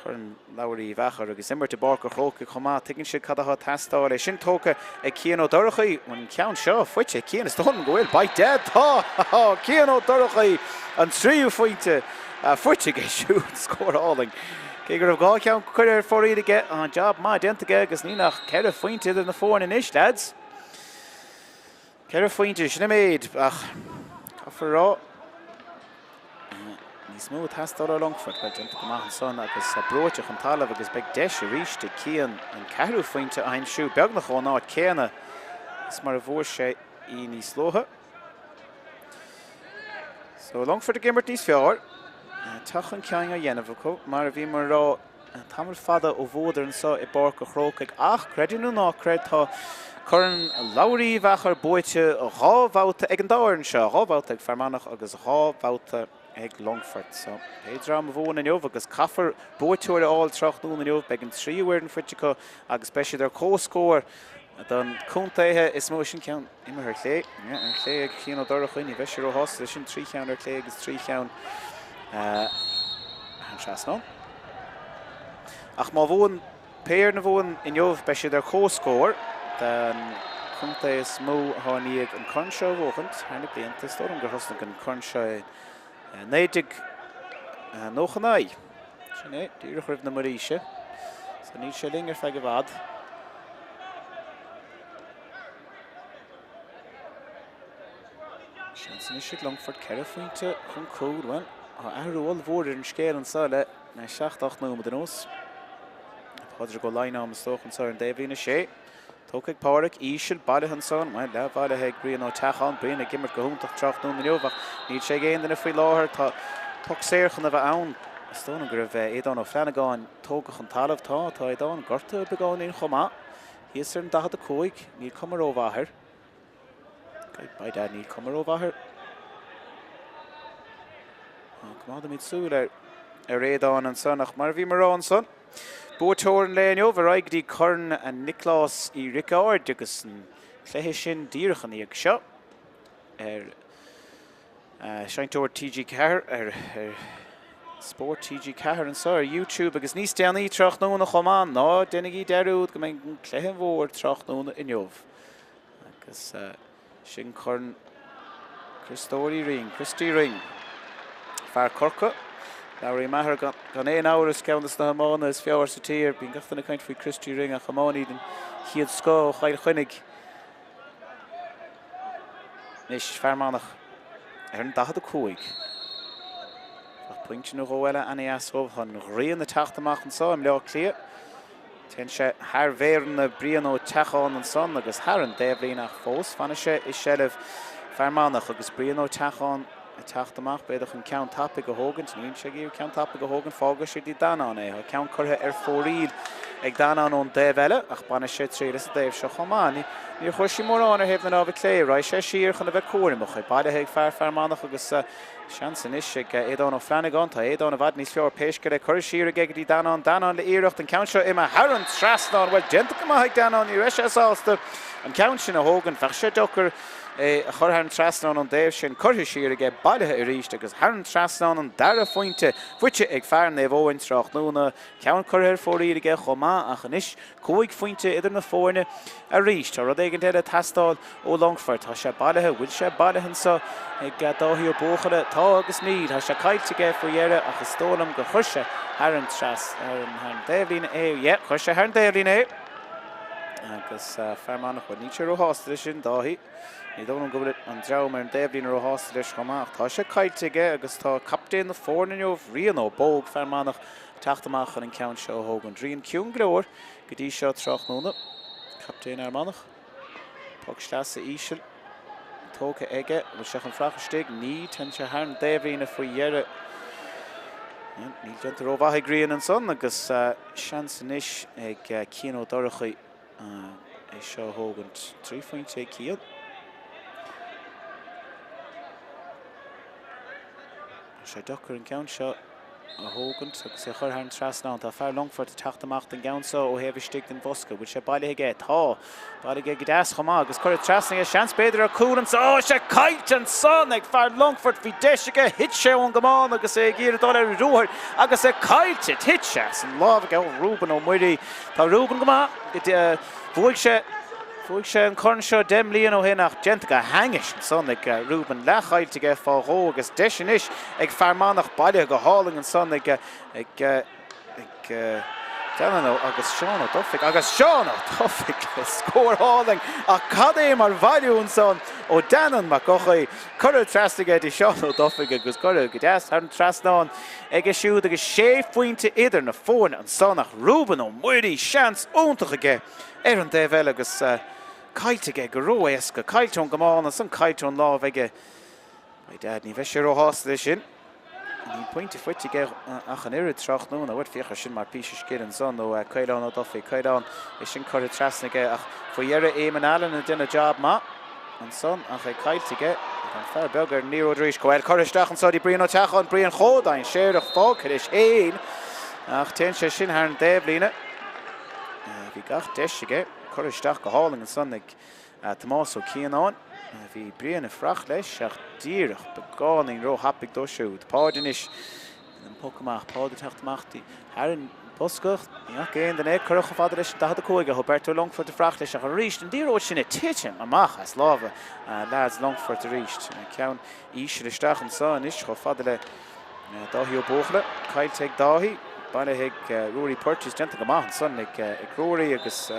chun Lory Meaghar agus immert a Páirc Chrócaigh chomá tuigeann siad cadath testáil é sin tóca ag cían ó dorachaí an ceann seo fuite cían is tónn go bhfuil by dead tá cían ó dorachaí an tríú fuite fuite go siúd scóráling. Cé gur bh gá ceann chuir ar fórí aige an job má dentige agus ní nach ceir faointe idir na fórne inis lads. Ceir faointe sinna méid ach cafarrá níos mó testáil ar Longford bheith denta go maith an son agus a bróiteach an talamh agus beag deis a ríist ag cían an ceithreú faointe a siú beag nach ó náid céanna is mar a bhór sé I níos lótha. So Longford a gimmert níos fearr tuach an ceang a dhéanamh có mar a bhí mar rá tamar fada ó bhódar an sa I Páirc Chrócaigh ach creidú ná creid tá churann Lory Meaghar buaite a rábháta ag an dáireann seo rábháta ag Fermanagh agus rábháta ag Longford. So éidir am bhóin inniuh agus caafar buaiteúir áil Tráchtaire inniuh beag an tríomhhair an fuite agus speisiad ar cóscóir don cúntaithe is mó sin ceann imar ar chlé an chlé ag cían ó doracha ní bheith sé ó hos sin trí cheann ar chlé agus trí cheann an trasná. Ach má bhóin Péir na bhfuin in jobh be sé ar cóscóir den chunta is mó tháiníag an conseo bhchant hána blianta stom gur thosna an conseo néidig nóchanáid. Sinné dúrach ribh na maríise. So ní sé lingar feig go bhd. Seansan is siad Longford ceithre faointe chun cód bhain. Ahrúil mhór an scéal an sáile na 7-8 nó den os. Páidir go láine am stoch an sáir an déhlína sé. Chrócaigh Páirc, Ísil, Bailithe son, well, le Bailithe bríon ó teachán, bríon a gimmert go húntaach Tráchtaire na Neomhach. Níl sé géan na faoi láthair tá tuc séirchan a bheith ann. Stóna gur bheith éadán ó Fermanagh tógach an talamh tá éadán gorta begáin in chomá. Híos ar an 15, níl cumar ó bhathair. Baid níl cumar ó bhathair. Cumada míid súil ar éadán an sonach mar bhí mar an son. Búirteoir an léineo, bhar aigdí Corn a Nicholas I Ricard agus an chléthe sin díorchan íag seo. Seintóir TG Cahar ar Spórt TG Cahar an so ar YouTube agus níos déanaí Tráchtaire na chomán ná déanaí deirúd go mbeidh an cléithe mhór Tráchtaire in jobh. Agus sin Corn Christy Ring. Fear Corca. Lory Meaghar gan 1 áras ceannas na hamána is feabhar sa tír, bíon gachtainna caint faoi Christy Ring a chamánaí den chiad scó chail chuinnig. Nis Fermanagh ar an 15. Ach pointe nó bhile anas óbhan rion na teachtamach an sá am leo clia. Ten sé thar bhéir na bríon ó teachán an son agus thar an déhlín ach fós. Fanna sé is sellh Fermanagh agus bríon ó teachán a teachtamach beidir an ceann tappa go hógan, níl sé gíú ceann tappa go hógan fága sé dí danán é. Ceann curtha ar fóríl ag danán ón déhheile ach banna sé trílas a déobh seo chomáin. Níor chuir sí mór an ar hebh na ábhah clé, ra sé sír chun a bheith cuairimach. Bailithe ag fear Fermanagh agus seansan is ag éadán ó Fermanagh tá éadán a bhd níos leor péisce le chuir sír ag dí danán le iirecht an ceann seo imime Haran trasnán bhfuil genta go maith danán í reis sásta an ceann sin a hógan fech sé dochar a chur an trasnán an déobh sin chuirtha sír ag bailithe a ríist agus Haran trasnán an dara fointe fuite ag fear na bhóin Tráchtaire ceann chuir fórí ag chomá ach anis cúig fointe idir na fórne a ríist. Tá rud éigean a tastáil ó Longford tá sé bailithe bhfuil sé bailithe sa ag dáthí ó bóchaile tá agus níl tá sé caiilte faoihearre agus tólam go chuirse Haran tras an déhlína é, chuirse Haran déhlína é. Agus Fermanagh bhfuil ní sé ó hásta sin dáthí. Ní dónam go bhfuil an dream ar an déhlín ó hásta leis chomach. Tá sé caiilte agus tá captéin na fórnaineh rion ó bóg Fermanagh teachtamach an ceann seo hógan. Dríon ciún glóir go dtí seo Tráchtaire. Captéin Armanach. Pog Steasa Ísil. Tóca aige bhfuil seach an frachastig ní tan sé Haran déhlína faoihearre. Níl genta ó bhaithe gríon an son agus seansan is ag cían ó dorachaí é seo hógan 3 fointe cíal. sé dochar an ceann seo a hógan agus sé chur an trasnán tá fear Longford teachtamach den ceann seo ó hebhstig den bosca bhfuil sé bailithe tá bailithe go deas chomá agus chuir trasna seans beidir a cúran ó sé caiit an son ag fear Longford bhí deisiige hit sé ón gomáin agus é gíar dá ar rúthir agus é caiite hit sé san lábh go Rúban ó muirí tá Rúban gomá Fuig sé an corn seo dem líon ó hinach genta go hangis son ag Rúban lechailte fáthó agus deisian is ag Fermanagh bailithe go háling an son ag Deanna agus Seán ó Duffic agus Seán ó Duffic scór háling a cad é mar bhailiún son ó Deanan mar gochaí chuir trastige dí Seán ó Duffic agus chuir go deas ar an trasnán ag siúd agus 6 fointe idir na fórne an sonach Rúban ó muirí seans úntacha ar an déhheile agus caiite go róéasca caiitún gomána san caiitún láh ige ní bheith sé ó hásta sin. Ní pointe fuite ach an irid Tráchtaire a bhfuil fiocha sin mar píise scéir an son ó Ceallaigh ó Duffic Ceallaigh is sin chuir trasnaige ach faoihearre éman Allen a duine job má an son ach é caiilte an fear begar níor dríos gohfuil chuiristeach an sodí bríon ó teachán bríon chódain séireach fágad is éin ach ten sé sin ar an déhlína bhí gach deisiige chuiristeach go háling an son ag Tomás ó Ceannais bhí bríon a frach leis ach díreach begáing ró hapig dó siúd. Páirdin is an pocaach páda teachtamachtaí Haran Poscoch, céan den é Chrócaigh fada leis an 15 Roberto Longford de Frach leis a ríist an díróid sin tiite amach as láva lads Longford a ríist. Ceann ís isteach an sa is cho fada le dáhí ó bóchla, caiilte ag dáhí, baile ag Lory Purchase genta go maith an son ag Rory agus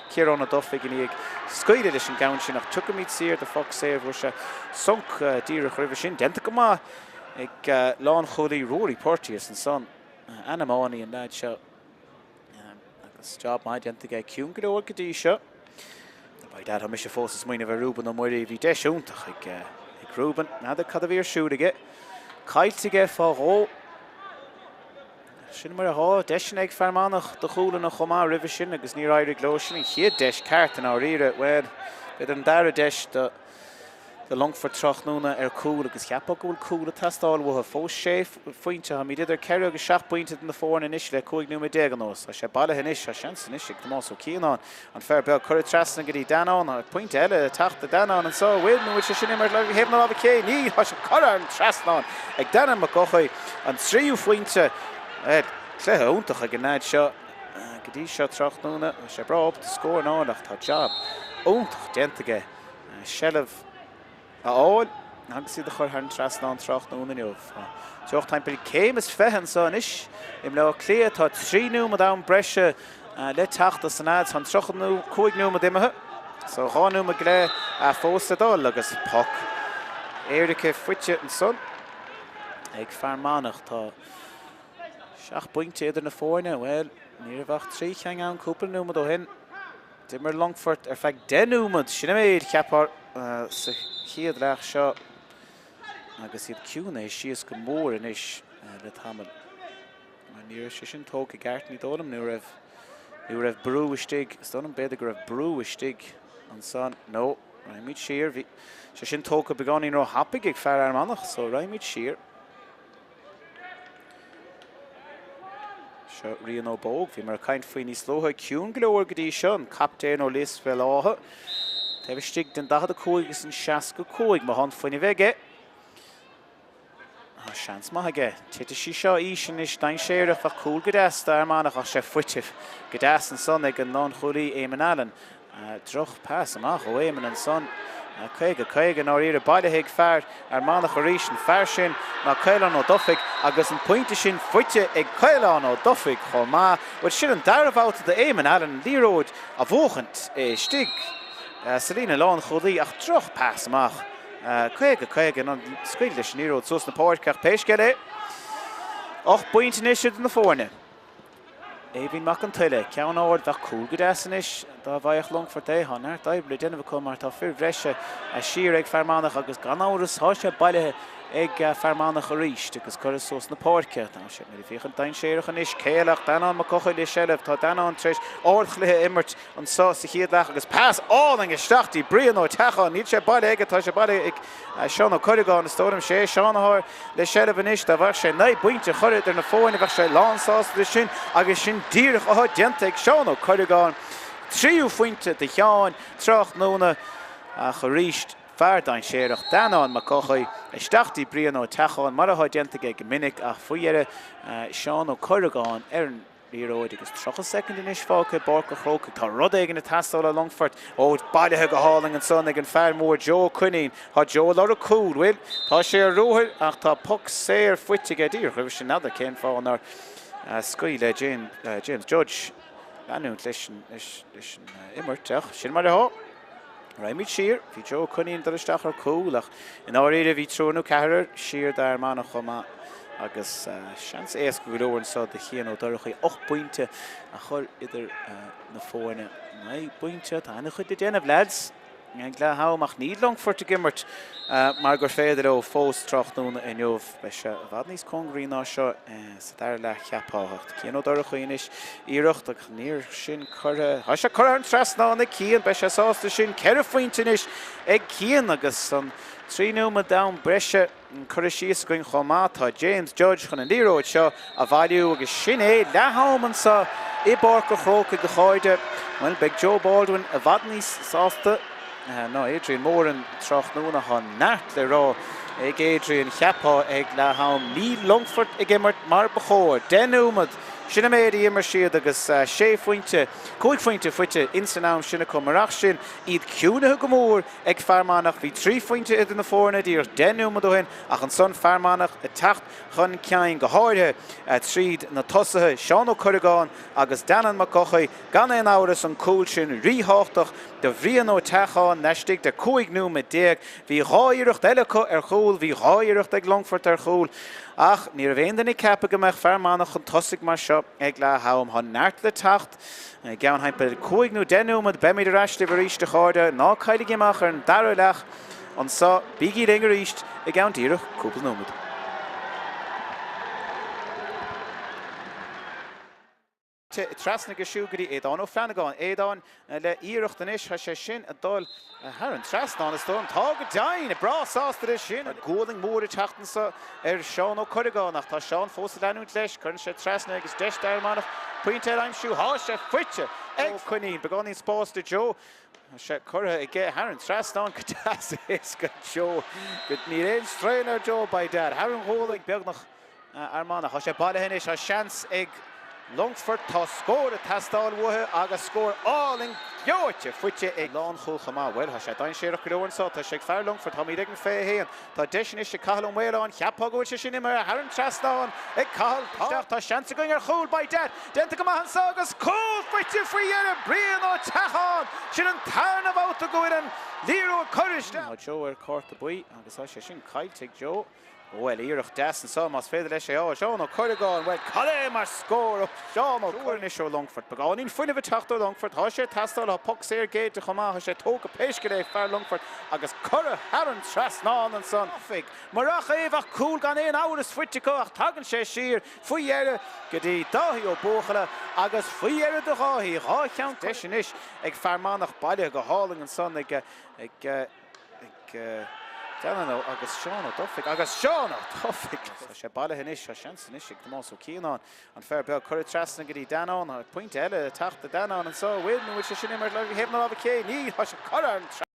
Ciarán a Duffig in ag scoide leis an gawn sin ach tucamid sir de fox séir bhfuil se sunk díreach ribh sin genta go maith ag lán chodí Lory Purchase an son Anamáni an lad seo agus job mai genta ag ciún go dóir go dtí seo. Ba dad ha mis se fós is muoine bheith Rúban an muirí bhí deisiúntach ag Rúban nada cad a bhír siúdaige. Caiiltige fá ró sin mar a há deisina ag Fermanagh do chúla na chomá ribh sin agus ní raibh gló sin chéad deis ceart an á riire bhfuil bit an dara deis de Longford Tráchtaire ar cúl agus cheappa gúil cúla tastáil bhtha fós sé faointe ha mí idir ceir agus 7 pointe in na fórna inis le 5 an os a sé bailthe inis a seansan inis ag tomás ó cíanán an fear beag chuir trasna go dtí danán a pointe eile tachta danán an sá bhfuil nó se sin mar le hebh na lá cé ní tá se chuir an trasnán ag danam a gochaid an tríú faointe cléthe úntaach a gnáid seo go dtí seo Tráchtaire a sé bra op de scór nálaach tá job úntaach dentige sellh a áil agus iad a chur an trasnán Tráchtaire neomh. Teocht timperí céim is fehan sa inis im le clé tá 3 a dam breise le teachta san ad an 5 diimethe so 3 a glé a fósta dul agus poc éirice fuite an son ag Fermanagh tá 7 pointe idir na fórne bhfuil ní bhah 3 cheang an cúpla númad ó hin Dimmer Longfort ar feag 10 númad sinna méid ceapar sa chiad leach seo agus iad Ceallaigh sios go mór inis le tamil. Níor sé sin tóg I gart ní dólam ní raibh brú istig, stonam beidir go raibh brú istig an san nó raimid siar sé sin tóg a begáí nó hapig ag Fermanagh so raimid siar. Seo rion ó bóg, bhí mar caint faoin níos lótha ciún go leor go dtí seo an captéin ó lis bheith látha. Tá bh stig den 15 gus an 65 má hon faoine bheige. Seans maithaige. Tite sí seo ísin is dain séireach fa cúl go deasta Fermanagh ach sé fuitimh go deas an son ag an lán chodaí Éimeann Allen. Droch pass amach ó Éimeann an son. Chrócaigh an áíre bailithe ag fear Fermanagh a rís an fear sin má Ceallaigh ó Duffig agus an pointe sin fuite ag Ceallaigh ó Duffig chomá bhfuil sin an darabháta de Éimeann Allen líróid a bhóchant stig Salína lán chodaí ach droch pass amach. Chrócaigh an scuil leis níróid sos na Páirc ach péisce 8 pointe isid na fórne. Éhín mac an tuile, ceann áir bheith cúl go deasanis dá bhaíoch Longfort é hanar daibli déanamh cum mar tá fir bhreise a siar ag Fermanagh agus gan áras háise bailithe ag Fermanagh a ríist agus chuir sos na Páirce. Tá sé mar bhíoch an dain séireach an is Ceallaigh danán má cochaid le sellh tá danán treis áirchlithe immert an sá sa chiad leach agus pass áil an geisteachtaí brion ó teachán níl sé bailithe aige tá sé bailithe ag Seán ó Chrócaigh na stórim sé Seánathir le sellh an is dá bhah sé 9 pointe chuir ar na fóin bheh sé lánsásta le sin agus sin díreach á dianta ag Seán ó Chrócaigh 3 pointe de cheáin Tráchtaire a choríist feardain séireach danán má cochaid isteachtaí brion ó teachán mar a dianta ag minic a faoiire Seán ó Chrócaigh ar an líróid agus 3 second in is fáca Páirc a Chrócaigh tá rud ag na tastáil a Longfort ó bailithe go háling an son ag an fear mór Joe Cunneen tá Joe lar a cúl bhfuil tá sé ar rúthir ach tá puc séir fuite go dtír chuibh sin nada cén fáin ar scuil le James Judge leanúint leis an immerteach sin mar a Raimid siar, bhí Joe Cunneen dar isteach ar cúl ach in áiríre bhí trónú cethir siar de Fermanagh chomá agus seans éasc go leor an sa de chéan ó darachaí 8 pointe a chur idir na fórne 9 pointe tá na chuid de déanamh lads ag le haamach ní Longfort a gimmert mar gur féidir ó fós Tráchtaire in jobh bei se bhd níos congraí ná seo sa dar le cheapácht céan ó darachaí inis íireacht ach níor sin chur tá sé chur an trasná na cían bei se sásta sin ceir faointe inis ag cían agus an 3 dam breise an chuir síos goin chomá tá James Judge chun an líróid seo a bhailiú agus sin é lehaman sa I Páirc a Chrócaigh go cháide bhfuil beag Joe Baldwin a bhd níos sásta no Adrian mór an Tráchtaire há neart le rá ag Adrian cheapá ag le ham ní Longfort ag immert mar bechóir 10 Sinna méid immer siad agus sé fointe, cúig fointe fuite insanám sinna cum marach sin iad ciúnathe go mór ag Fermanagh bhí 3 fointe idir na fórna dír denú mo dóhin ach an son Fermanagh a tacht chun ceann go háirthe tríd na tosathe Seán Ó Cúragán agus Danan Mac Chrócaigh gan éon áras an cúil sin ríthátach de bhríon ó teáin neistigh de 5 nú me 10 hí ráireacht eilecha ar chúl hí ráireacht ag Longfort ar chúl ach ní a bhéon den i cepa go meach Fermanagh chun tosaigh mar seo ag le ham hon neart le tacht gaan haipel 5 nú 10 nú med bemid rastle ver ríiste cháde ná caiile giach ar an darlech an sa bíí ringe ríist i gaan díirech cúpla nómad. Trasna go siúgaí éán ó Flanagáin éán le íirecht an is sé sin a dul an trasná is dom tá go dain a brasásta is sin a ggóling mór a teachtansa ar Seán Ó Cúragán nach tá Seán fósa leanú leis chun sé trasna agus deistarmánach puinte aimimsú há sé fuite ag chuní beganí spásta Joe sé chutha i ggé an trasná go is go Joe go ní réon strain ar Joe ba dad an hóla ag beagnach armánach há sé bailthe is a seans ag Longford tá scór a tastáil muthe agus scór áling geoite fuite ag lán chúcha má bhfuil tá sé dain séach goúin sa tá sé fear Longford tá ag an fé héan tá deisina is cail mhéán cheapágóid se sin mar an trastáin ag cail tá seansa going ar chúil ba dead denta go an sa agus cúil fuite faoar a bríon ó teáin sin an tarna bhta goid an líú chuiriste á Joe ar cóta buí agus sé sin caiilte Joe well íireach deas an sam as féidir leis sé Seán Ó Cúragán well cadé mar scór Seán Ó Cúragán Longford beáín fuinine bh tachtú Longford tá sé tastal a poc séir géit a chumá sé tóga péisce é fear Longford agus chura an trasná an san fig marach éhah cúil gan éon áras fuiteá ach tagann sé sir faoihearre go dtí dahí ó bóchala agus faoihearre do ráí rá cheann deis is ag Fermanagh bailile go háling an san ag Danno agus Seán Ó Domhnach agus Seán Ó Domhnach sé bailthe inis a seansan is go más ó cíán an fear beag chuir trasna go dtí Danán a pointe eile teachta Danán an sa bhfuil nó bhfuil sé sin immer le hebna á cé ní tá sé chuir an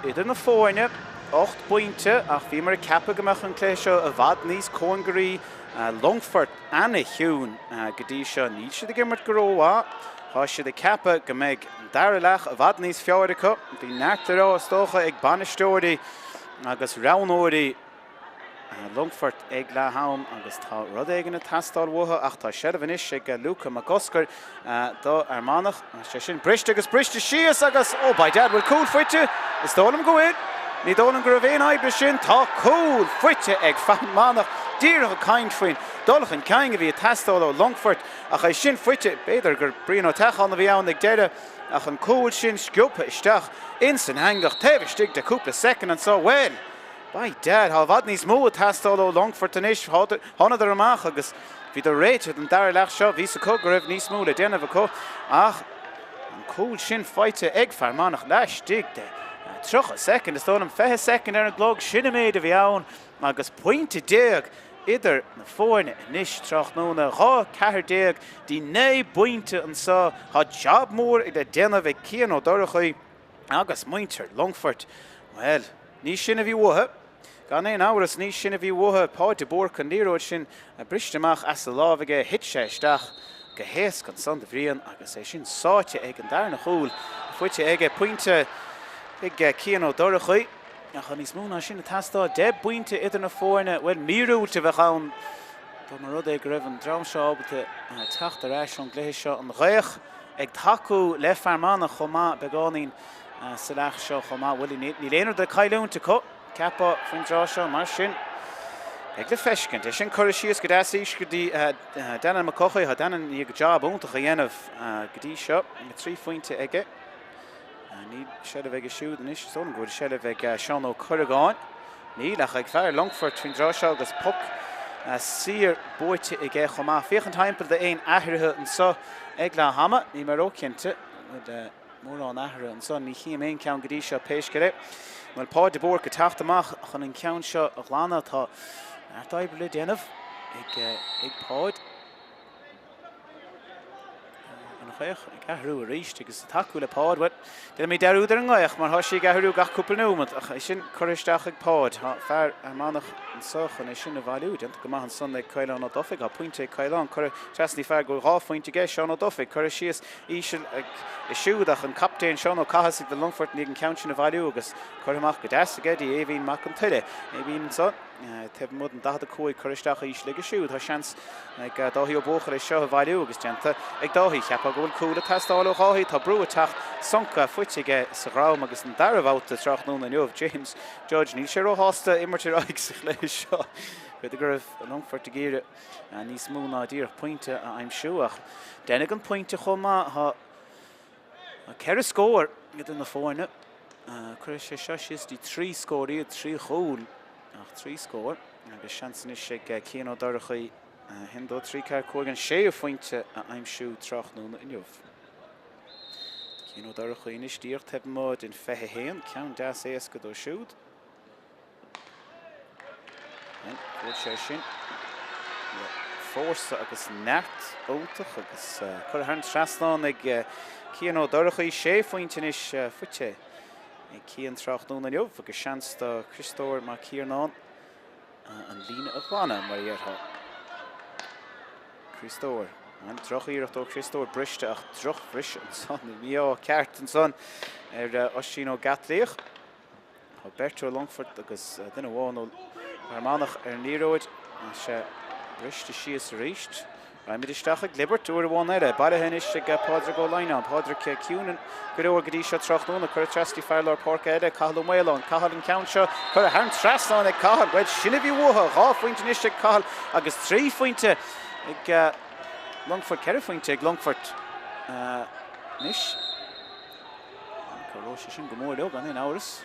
Idir na fórne, 8 pointe, ach bhí mar cappa gomach an Cluiche a bhad níos Congarí Longfort anna hiún go dtí seo níl siad gimmart go róá, tá siad a cappa go mbeidh darlach a bhad níos fearracha, bhí neachtará astócha ag banistóirí agus ránóirí Longfort ag le ham agus tá rud éige na tastáil mhutha ach tá séidir bhanis ag Luca McCoscar dó ar Manach sé sin briste agus briste síos agus ó by dad bhfuil cúil foiite is dólam go bhfuil ní dólam go raibh éon oibre sin tá cúil foiite ag Fermanagh díreach a caint faoin dulach an ceang a bhí a tastáil ó Longfort ach é sin foiite beidir gur brion ó teachán a bhí ann ag deire ach an cúil sin sciúpa isteach in san hangach taobhstig de cúpla second an so well. By dad, how bad níos mó tastáil ó Longfort an isis honna ar amach agus bhí do réitead an dair leach seo bhí sa có go raibh níos mó le déanamh có ach an cúil sin fáite ag Fermanagh leis dig de trocha second is dónam 5 second ar an glóg sinna méid a bhí ann agus pointe déag idir na fórne níos Tráchtaire rá cethir déag dí 9 pointe an sa há job mór i de déanamh ag cían ó Chrócaigh agus muintir Longfort well níos sin a bhí mhutha gan éon áras níos sin a bhí mhutha Páirc de Bór an níróid sin a bristeach as a lábhaige hit sé isteach go héas gan san de bhríon agus é sin sáte ag an dar na chúil fuite ag pointe ag cían ó Chrócaigh a chu níos mó ná sin a tastáil 10 pointe idir na fórne bhfuil míúte bheith ann do mar rud ag go raibh an drámseábalta Tráchtaire an Cluiche seo an réich ag taú le Fermanagh chomá beánín sa leach seo chomá bhfuil ní léanaar de caiiliúnta có cappa faoin drá seo mar sin ag le feiscint é sin chuir síos go dáís go dtí Denan McCoscar Denan í go job úntacha dhéanamh go dtí seo na 3 fointe aige ní séidir bheith siúd an is son go séidir bheith Seán ó Chrócaigh ní leach ag fear Longfort faoin drá seo agus puc sír buaite ag chomá féchan timppla de éon aithrithe an so ag le hama ní mar ócinnte mór an aithre an son ní chiam éon ceann go dtí seo péis go raibh Well, Páirc de Bór go teachtamach chun an ceann seo a glána tá ar d'oibre le déanamh ag Páirc an chuoch ag gathhrú a ríist agus taú le Páirc wat de mé dearú ar an ghaoch mar thosaí gathhrú gach cúpla nómad ach é sin choristeach ag Páirc fear ar Manach an sochan é sin a bhailú deanta go maith an son ag Ceallaigh ó Domhnach a pointe ag Ceallaigh chuir teasnaí fear go rá fointe ggé Seán ó Domhnach chuir síos ísisiil ag siúdach an captéin Seán ó Cahas ag de Longfort ní an ceann sin a bhailú agus chuir amach go deas aige dí éhín mac an tuile éhín son teb mud an dada cúig chuiristeach ís le go siúd tá seans ag dáhíí ó bócha le seo a bhailú agus deanta ag dáhíí cheappa go bhfuil cúla testáil ó cháí tá brú a techt sonca fuiteige sa rám agus an darabhálta Tráchtaire na neomh James George níl sé ó hásta immartir aig sa lé seo beidir gur raibh Longfort a géire níos mó ná dír pointe a aimimsúach dénig an pointe chomá ceir a scóir idir na fórne chuir sé seo sios dí 3 scóirí 3 chúl ach 3 scóir agus seansan is sé cían ó Chrócaigh hindó 3 ceir chuig an 6 fointe a aimimsú Tráchtaire na neomh cían ó Chrócaigh inis dír teb mód in fethe héan ceann deas éas go dó siúd bhfuil sé sin fórsa agus neart ótach agus chuir an trasnán ag cían ó Chrócaigh 6 fointe is fuite ag cían Tráchtaire na neomh agus seans do Christóir má cíarnán an líne a chlána mar dheartha Christóir an troch íirecht ó Christóir briste ach troch bris an son ní á ceart an son ar osín ó Gatlaíoch Tá Bertró Longfort agus duine bháin ó Fermanagh ar níróid sé briste síos ríist mid isteach ag libert úair bháin éire baile hen is ag Páirc go leine Páirc ciúnan go leor go dtí seo Tráchtaire chuir trasí fear le Páirc éire cathal mhéán cathal an ceann seo chuir a thn trasán ag cathal bhfuil sinna bhí mhutha rá fointe is ag cathal agus 3 fointe ag Longfort ceir fointe ag Longfort níos chuir sin go mór leog an éon áras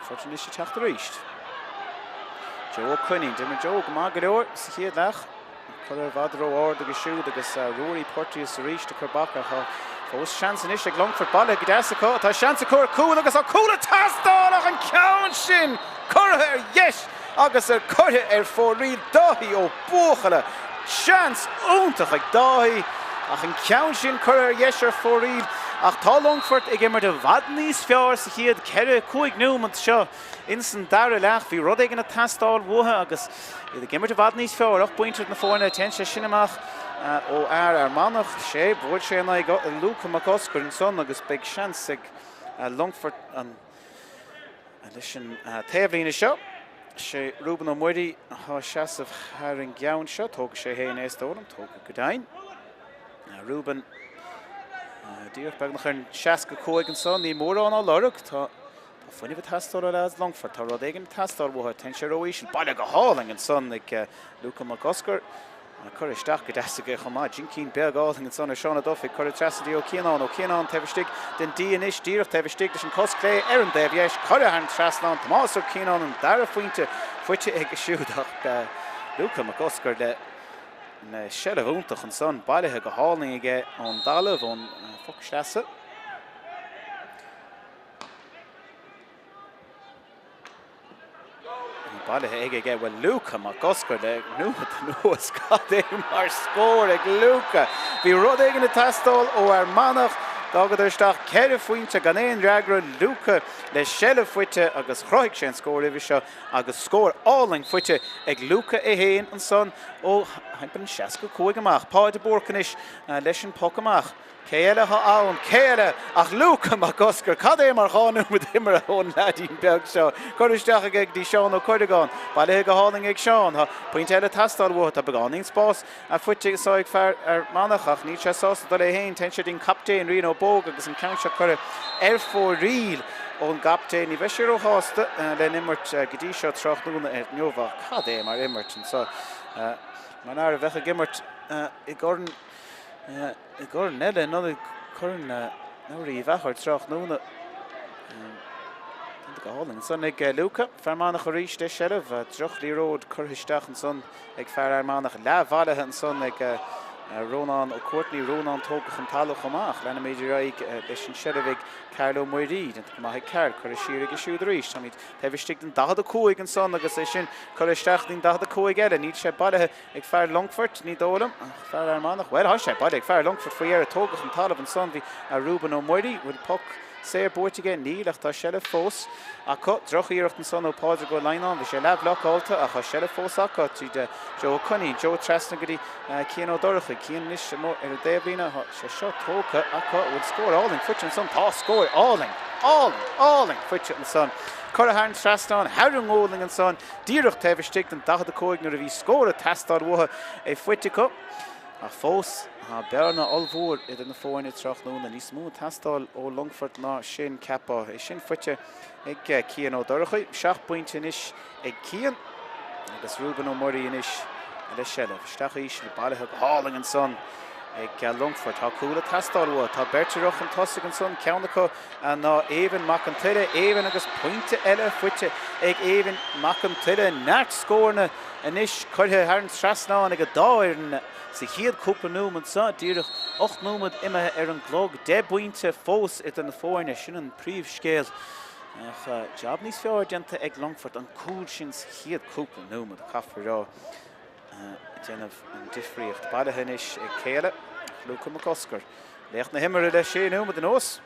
Fortune is teachta ríist. Joe Cunning, Dimmer Joe, go má go leor sa chéad leach. Chuir bhadró áard agus siúd agus Rory Porteous sa ríist a churbach a fós seansan is ag Longfort balle go deas acu. Tá seansa chuir cúil agus á cúla tastáil ach an ceann sin. Chuir yes! agus curthe fórí dahí ó buachale chance úntach ag dahí ach an ceann sin cur yeisir fórí ach tá Longford ag immer de bhad níos fearr sa chiad ceire cúig númant seo in san dara leach bhí rud ag an tastáil mhuathe agus ag immer de bhad níos fearr ach buintear na fórna ten sé sin amach ó Manach sé bhfuil sé na Luca McCoscar an son agus beag chance ag Longford an leis sin taobhlína seo sé Rúben ó Muirí há seasamh thar an gceann seo tóg sé héin éastólam tóg go dain Rúben dír beag nach an 65 an son ní mór an á lorug tá funny bit tastal as Longford tá rud ag an tastal mhuathe ten sé roií sin baile go háling an son ag Luca McCoscar cur isteach go deige chumá Jin cín beagáing an son Seánna Duffy cur tresadí ó Ceannán tefistig den díis díoch tefistig leis an cosclé ar an déhhéis cur an trasná Tomás ó Ceannán an dar fointe fuite ag go siúdach Luca McCoscar le na selle bhúntaach an son bailithe go háling aige an dalamh ón focasteasa. Bailithe ag aige bhfuil Luca McCoscar le nuas cad é mar scór ag Luca. Bhí rud ag na tastáil ó Manach dágad isteach ceithre faointe gan éon reagra Luca le selle fuite agus Chrócaigh sé an scór ribh seo agus scór áling fuite ag Luca é héin an son ó haimpean 65 amach Páirc borcanis leis an poc amach. Ceallaigh ha ann Ceallaigh ach Luca McCoscar cad é mar cháú immer ón ledín beag seo cur isteach ag dí Seán ó Chrócaigh bailithe go háling ag Seán ha puinte eile tastáil mhuathe a beáning spás a fuite sáig fear Manach ach ní sé sásta dul é héin ten sé dín captéin rion ó bóg agus an ceann seo cur fóríl ón captéin ní bheith sé ó hásta le immert go dtí seo Tráchtaire ar neomhah cad é mar immert an so man ar a bheith a gimmert i gcóran I gur nelle another current Lory Meaghar Tráchtaire go háling son ag Luca Fermanagh ríis de Ceallaigh droch líród curthisteach an son ag fear Manach leabhalathe an son ag Rónán ó Courtney Rónán tógach an talach amach lena méidir raig leis an Ceallaigh ag Carlo Muirí má ag ceir cur siar ag siúd ríis tá tefistig den 15 an son agus é sin cur isteach dín 15 eile ní sé bailithe ag fear Longfort ní dólam fear Manach well há sé bailithe ag fear Longfort faoi ar a tógach an talamh an son bhí Rúben ó Muirí bhfuil poc sé buirtige níl ach tá selle fós a co droch íirecht an son ó Páirc go leanán bhí sé leabhlachálta a chu selle fós acu tí de Joe Cunny Joe Trasna go dtí Cian ó Dorcha Cian níos ar a déblina sé seo tócha acu bhfuil scór áling fuite an son tá scór áling fuite an son cur an Trasnán hearn óling an son díirecht tefistig den 15 nuair a bhí scór a tastáil mhuathe é fuite co a fós Berna Olmhór idir na fórna Tráchtaire níos mó tastáil ó Longford ná sin ceapá é sin fuite ag Cian ó Dorcha 7 pointe inis ag Cian agus Rúben ó Muirí inis le Ceallaigh isteach is le bailithe go háling an son ag Longford tá cúla tastáil mhuathe tá bertireach an tosaigh an son ceannacha ná éhan mac an tuile éhan agus pointe eile fuite ag éhan mac an tuile neart scórna inis chuirthe thar an Trasnán ag go dáireann sa chiad cúpla númad sa díreach 8 númad imethe ar an glog 10 buinte fós it an na fórne sin an príomh scéal job níos fearr déanta ag Longford an cúil sin sa chiad cúpla númad caithfar déanamh an difríocht bailithe inis ag Ceallaigh Luca McCoscar leach na himar le sé númad an os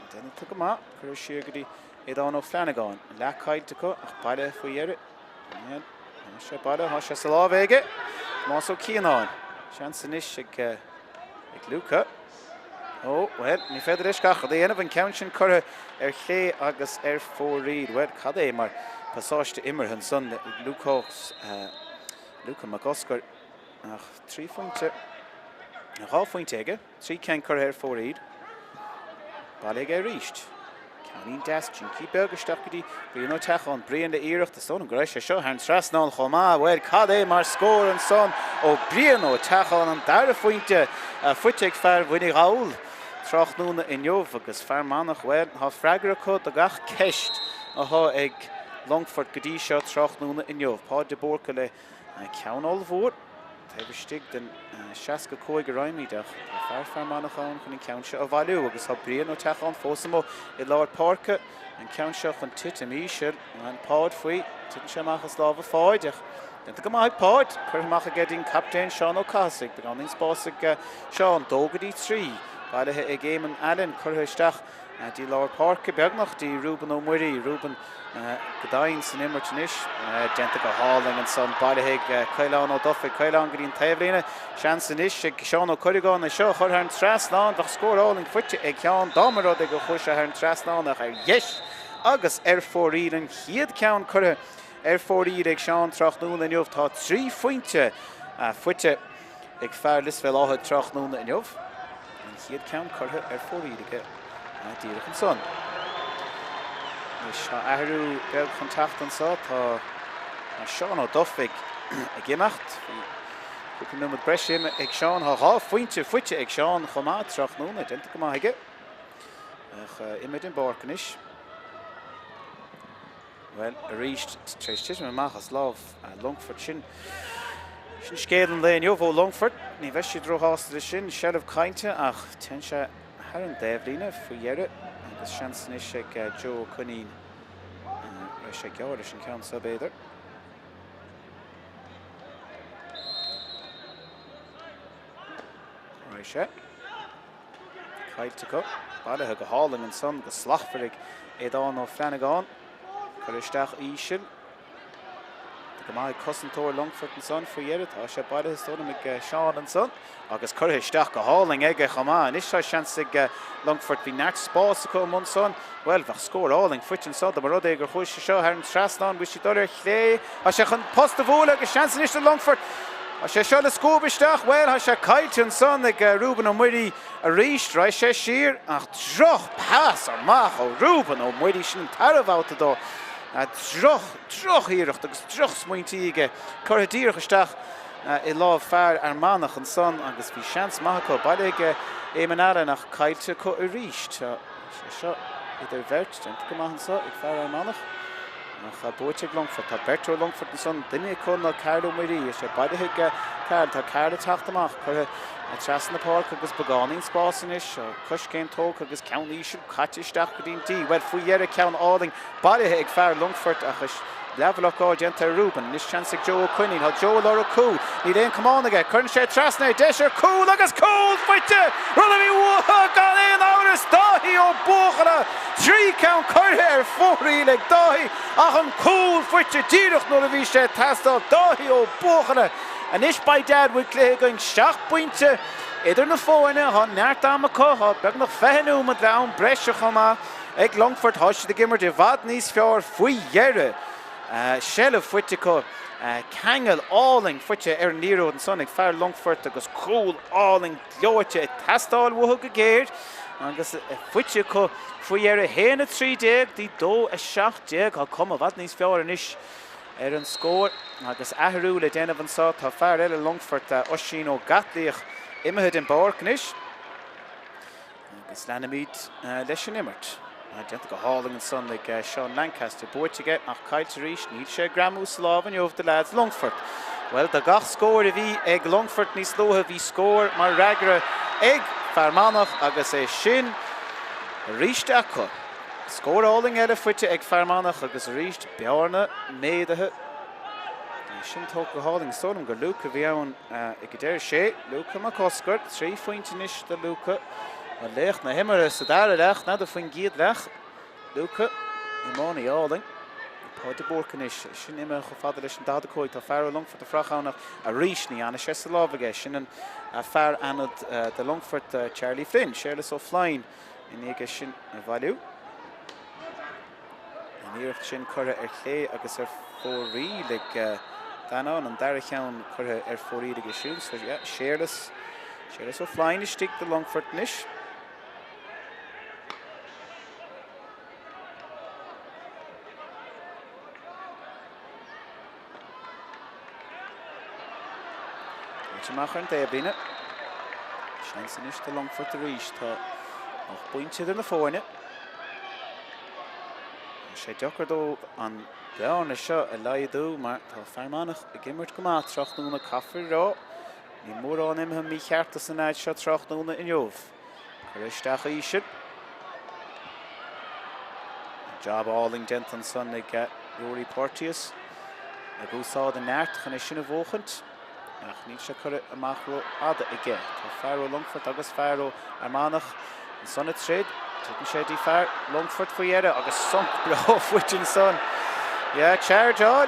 déanamh tu go má chur siar go dtí Éadán ó Flanagáin lechaidte go ach bailithe faoi éire sé bailithe há sé sa lámh aige Más ó Ceannán Sean inis ag Luca. Well, ní féidir is gacha dhéanamh an ceann sin curtha ar chlé agus ar fóríd. Well, cad é mar pasáiste immer an son Luca McCoscar ach 3 fointe. Nach 8 fointe aige, 3 ceann curtha ar fóríd. Bailithe ar ríist. Canín deas sin cípe agusteach go dtí bríon ó teachán bríon de iirecht a son an gréis seo an Trasnán chomá well cad é mar scór an son ó bríon ó teachán an dar fointe fuite ag fear bhuinig ráil Tráchtaire in neomh agus Fermanagh well há freigra acu a gach ceist ath ag Longford go dtí seo Tráchtaire in neomh Páirc borca le ceann Olmhór Taibh stig den seaca cóig roimíideach fear Fermanagh an chun ceanse a bhailú agus tá brion ó teachán fósamó I Lory Páirc an ceanse chun titim ísir an pád faoi titim sé amachchas lábh fáideach. Denta go maith pád chuir amach a gedín captain Seán Ó Cásig be ganín spásig Seán dógadí trí bailithe ag Éamonn Allen chuirthisteach dí Lory Páirc beagnach dí Rúben Ó Muirí Rúben Godain san immertinis denta go háling an son bailithe Ceallaigh Ó Duffy Ceallaigh go dtíon taobhlína seansanis ag Seán Ó Cúigeán na seo chuir an trasláin bach scóráling fuite ag ceann dámarad ag go chuise ar an trasláinach ar dheis agus ar fóríd an chiad ceann chuir ar fóríd ag Seán Tráchtaire in jobh tá 3 fointe fuite ag fear lisfuil áthad Tráchtaire in jobh an chiad ceann chuir ar fóríd ag díreach an son. Is ahrú beag chun tacht an sá tá Seán Ó Duffy ag gimacht Cúpla numad breis ag Seán há fointe fuite ag Seán chomá Tráchtaire denta go maith aige imid in Bárcanis. Well, reached Decisive Machas love Longford sin scéadan le inniuh ó Longford ní bheith siad róthasta sin sealamh cainte ach ten se ar an daobhlína faoi dhearad agus seansanis ag Joe Cunneen leis sé geabhar leis an ceann sabéidir. Right sé cailte go bailithe go háling an son go slachfarig éadán ó Fermanagh chuiristeach ísil go maith cosantóir Longford an son faoi dhearad tá sé bailithe stóna ag Seán an son agus chuiristeach go háling aige chomá is tá seans ag Longford bhí neart spása go mún son well bheith scór háling fuit an son mar rud é gur chuiste seo ar an trasláin bhí si dóir chlé a sé chun post a bhóla agus seansan is Longford a sé seo le scóbisteach well a sé cailte an son ag Rúben Ó Muirí a ríist ra sé siar ach droch pás amach ó Rúben Ó Muirí sin an tarabháta dó droch íirecht agus droch smuointíige chuirdíirchaisteach I lámh fear ar Manach an son agus bhí seans maithco bailithe Éamonn Allen nach cailte có a ríist seo idir bhirt denta go maith an seo ag fear ar Manach nach búite Longford tá Bertó Longford an son duine chun na Ceallaigh Ó Muirí sé bailithe Ceallaigh tá Ceallaigh teacht amach chuir treasan na Páirc agus begánaín spásanis cos céim tóg agus ceann ísisiú caitisteach go dtí well faoi dhearad ceann áling bailithe ag fear Longford agus levelach á denta Rúben níos seans ag Joe Cunneen tá Joe Lora cú ní réon cumánaige chuann sé trasna deisir cúil agus cúil fuite runa bhí gan éon áras dáhí ó bóchara 3 ceann chuirthe ar fóirí le dáhí ach an cúil fuite díireach nuair a bhí sé teastáil dáhí ó bóchara an is by dad with clé going 7 pointe idir na fóine há neart amachá há beag nach fehanú mat rán breise chomá ag Longford há si de gimmer de bhd níos fearr faoi dhearad Sheallaigh fuite có Cheangail áling fuite ar an níród an son ag fear Longford agus cúil áling leoite i teastáil bhuatha go géir agus fuite có faoi dhearad héana 30 dí 2-7 há cum a bhd níos fearr an is ar an scór agus ahrú le déanamh an sá tá fear eile Longford osín ó gatlaíoch imithe in Bárcanis agus lenamíd leis an immert. Denta go háling an son ag Seán Lancaster buirteige ach cailte ríis níl sé gramú slávan jobh de lads Longford. Well da gach scóir a bhí ag Longford níos lótha bhí scóir mar reagra ag Fermanagh agus é sin ríiste acu. Scóir áling eile fuite ag Fermanagh agus ríist bearna méidathe. Sin tóg go háling sólam gur Luca bhí ann ag go déir sé Luca má cosgurt 3 fointinis de Luca. An lecht na himmere sa daar lech na de fin giad lech Luca I mánaí áling Páirc de Bórcanis sin imime go fada leis an dada cóid tá fear Longford a frachánach a ríisní anna sé sa lábhaige sin an fear anad de Longford Charlie Flynn Seallaigh ó Flein in éige sin a bhailú an íirecht sin chuire ar chlé agus ar fórí le danán an deire cheann chuire ar fórí le siúil so Seallaigh ó Flein is stig de Longford níis Machar an daobhlína seansan is de Longford a ríist tá 8 pointe idir na fóine sé deochar dó an beána seo a laidú mar tá Fermanagh a gimmert go má Tráchtaire caithfir rá. Ní mór an imthe mí cheartta san áid seo Tráchtaire inniuh. Chuiristeach a ísir. Job alling dentan son ag Lory Porteous. A gúsáid an neart chun é sin a bhóchant. Ach ní se chuir amach ro ada ige. Tá fearr Longford agus fearr Fermanagh an son a tréad. Tugann sé dí fearr Longford faoihearra agus sunk brá fuitin son. Ja, charge on.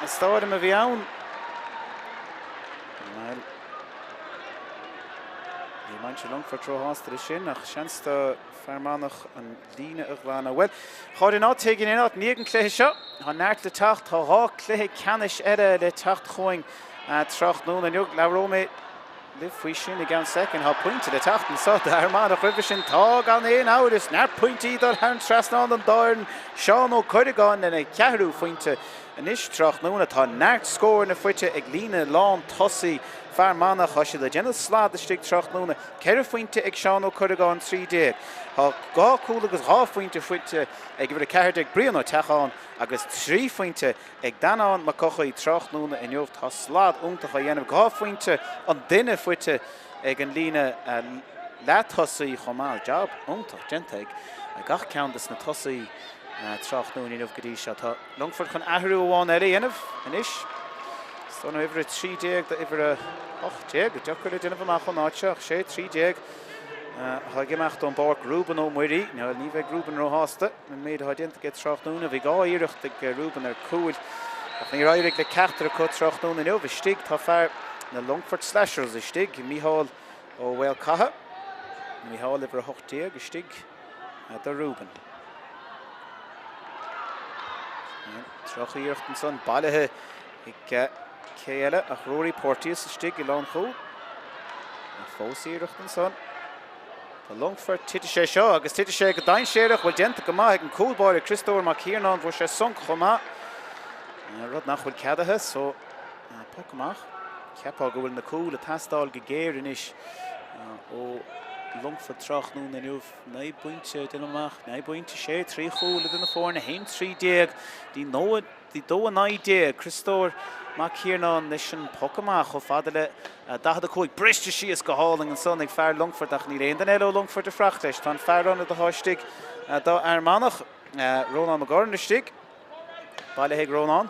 An stáid am a bhí ann. Ní maint sé Longford tro hásta a sin ach seansta Fermanagh an líne a glána. Well, cháid in áit teagin in áit níogan cléthe seo. Tá neart le tacht, tá rá cléthe Ceannais le tacht chuing Tráchtaire an jog le Rómé liv faoi sin i gan second há pointe le tacht an sot a Fermanagh ribh sin tá gan éon áras neart pointí dal hain trasnán an dáirn Seán ó Chrócaigh in a ceathrú pointe inis Tráchtaire tá neart scóir na fuite ag líne lán tosaí Fermanagh a sé le déanamh slád a stig Tráchtaire ceir fointe ag Seán ó Chrócaigh an 3 Tá gá cúil agus há fointe fuite ag bhfuil a ceirdeag brion ó teachán agus 3 fointe ag danán má cochaí Tráchtaire inniuh tá slád úntacha dhéanamh gá fointe an duine fuite ag an líne le tosaí chomáil job úntach genteag a gach ceantas na tosaí Tráchtaire inniuh go dtí seo tá Longford chun athrú amháin eile dhéanamh inis. Stóna ibre 3 da ibre 8 go deochar le duine amach chun áiteach sé 3 ha gemacht an Páirc Ruben ó muirí, ná ní bheith Ruben ó hásta, an méid ha dinta get Tráchtaire bhí gá iirecht ag Ruben ar cúil. Ach ní rairigh le ceachtar a chu Tráchtaire inniuh bhí stig tá fearr na Longford Slashers i stig, Mícheál ó Bhfuil Catha, Mícheál ibre 8 i stig do Ruben. Trocha iirecht an son bailithe ag Ceallaigh ach Lory Porteous i stig i Longford. Fós iirecht an son. Tá Longford tiite sé seo agus tiite sé go dain séireach bhfuil déanta go maith ag an cúlbáir Christóir má Cíarnán bhfuil sé sunk chomá. Rud nach bhfuil ceadathe so poc amach. Ceapá go bhfuil na cúil a tastáil go géir inis ó Longford Tráchtaire inniuh 9 pointe duine amach, 9 pointe sé 3 chúil duine fórna hain 3 dí dó a 9 Christóir má Cíarnán is sin poc amach ó fada le dada chuig briste síos go háling an son ag fearr Longford ach ní réon den eile Longford a fracht leis tá fearrán a háistig dá Fermanagh Rónán Meaghar na stig bailithe ag Rónán.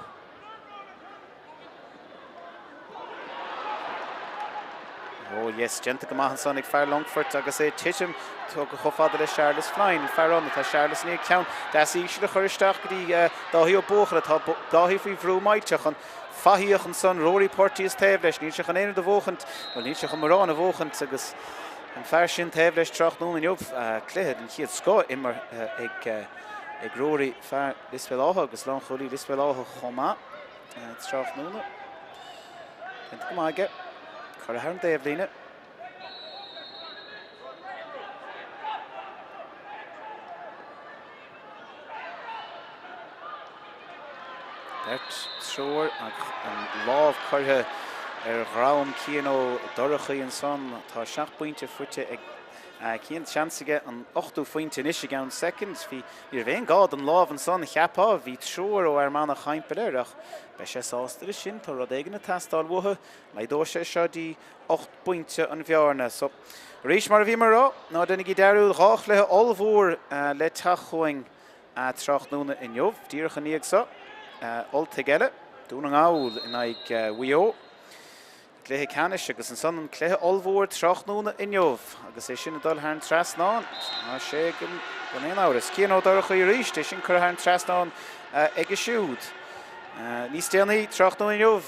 Oh yes, genta go maith son ag fearr Longford agus é tiitim tu go chofada le Charles Flynn fearrán tá Charles ní ceann deas ísir a chuiristeach go dtí dáhí ó bóchar tá dáhí faoi bhrú maidteach an fahiíoch an son Lory Porteous taobh leis ní seach an éanaad a bhóchant well ní seach an marrán a bhóchant agus an fearr sin taobh leis Tráchtaire inniuh cléad an chiad scó immer ag Lory fearr lisfuil átha agus lán cholí lisfuil átha chomá Tráchtaire. Genta go maige chuir a thar an taobh líne. Bert Troir an lámh chuirthe rám cían ó dorachaí an son tá 7 pointe fuite ag cían seansaige an 8 pointe inis i gceann seconds hí bhéon gád an lámh an son cheapá hí Troir ó Fermanagh chaimpeir ach be sé sásta sin tá rud éigeanna tastáil mhutha le dó sé seo dí 8 pointe an bhearna so rís mar a bhí mar rá ná denna í deirú rách lethe olmhór le tachuing Tráchtaire inniuh dírecha níag sa altogether dún an áil in ag bhuió cléthe Ceannais agus an son an cléthe olmhór Tráchtaire inniuh agus é sin a dul thar an trasnán ná sé go éon áras cían ó doracha i ríist é sin chur thar an trasnán ag a siúd níos déanaí Tráchtaire inniuh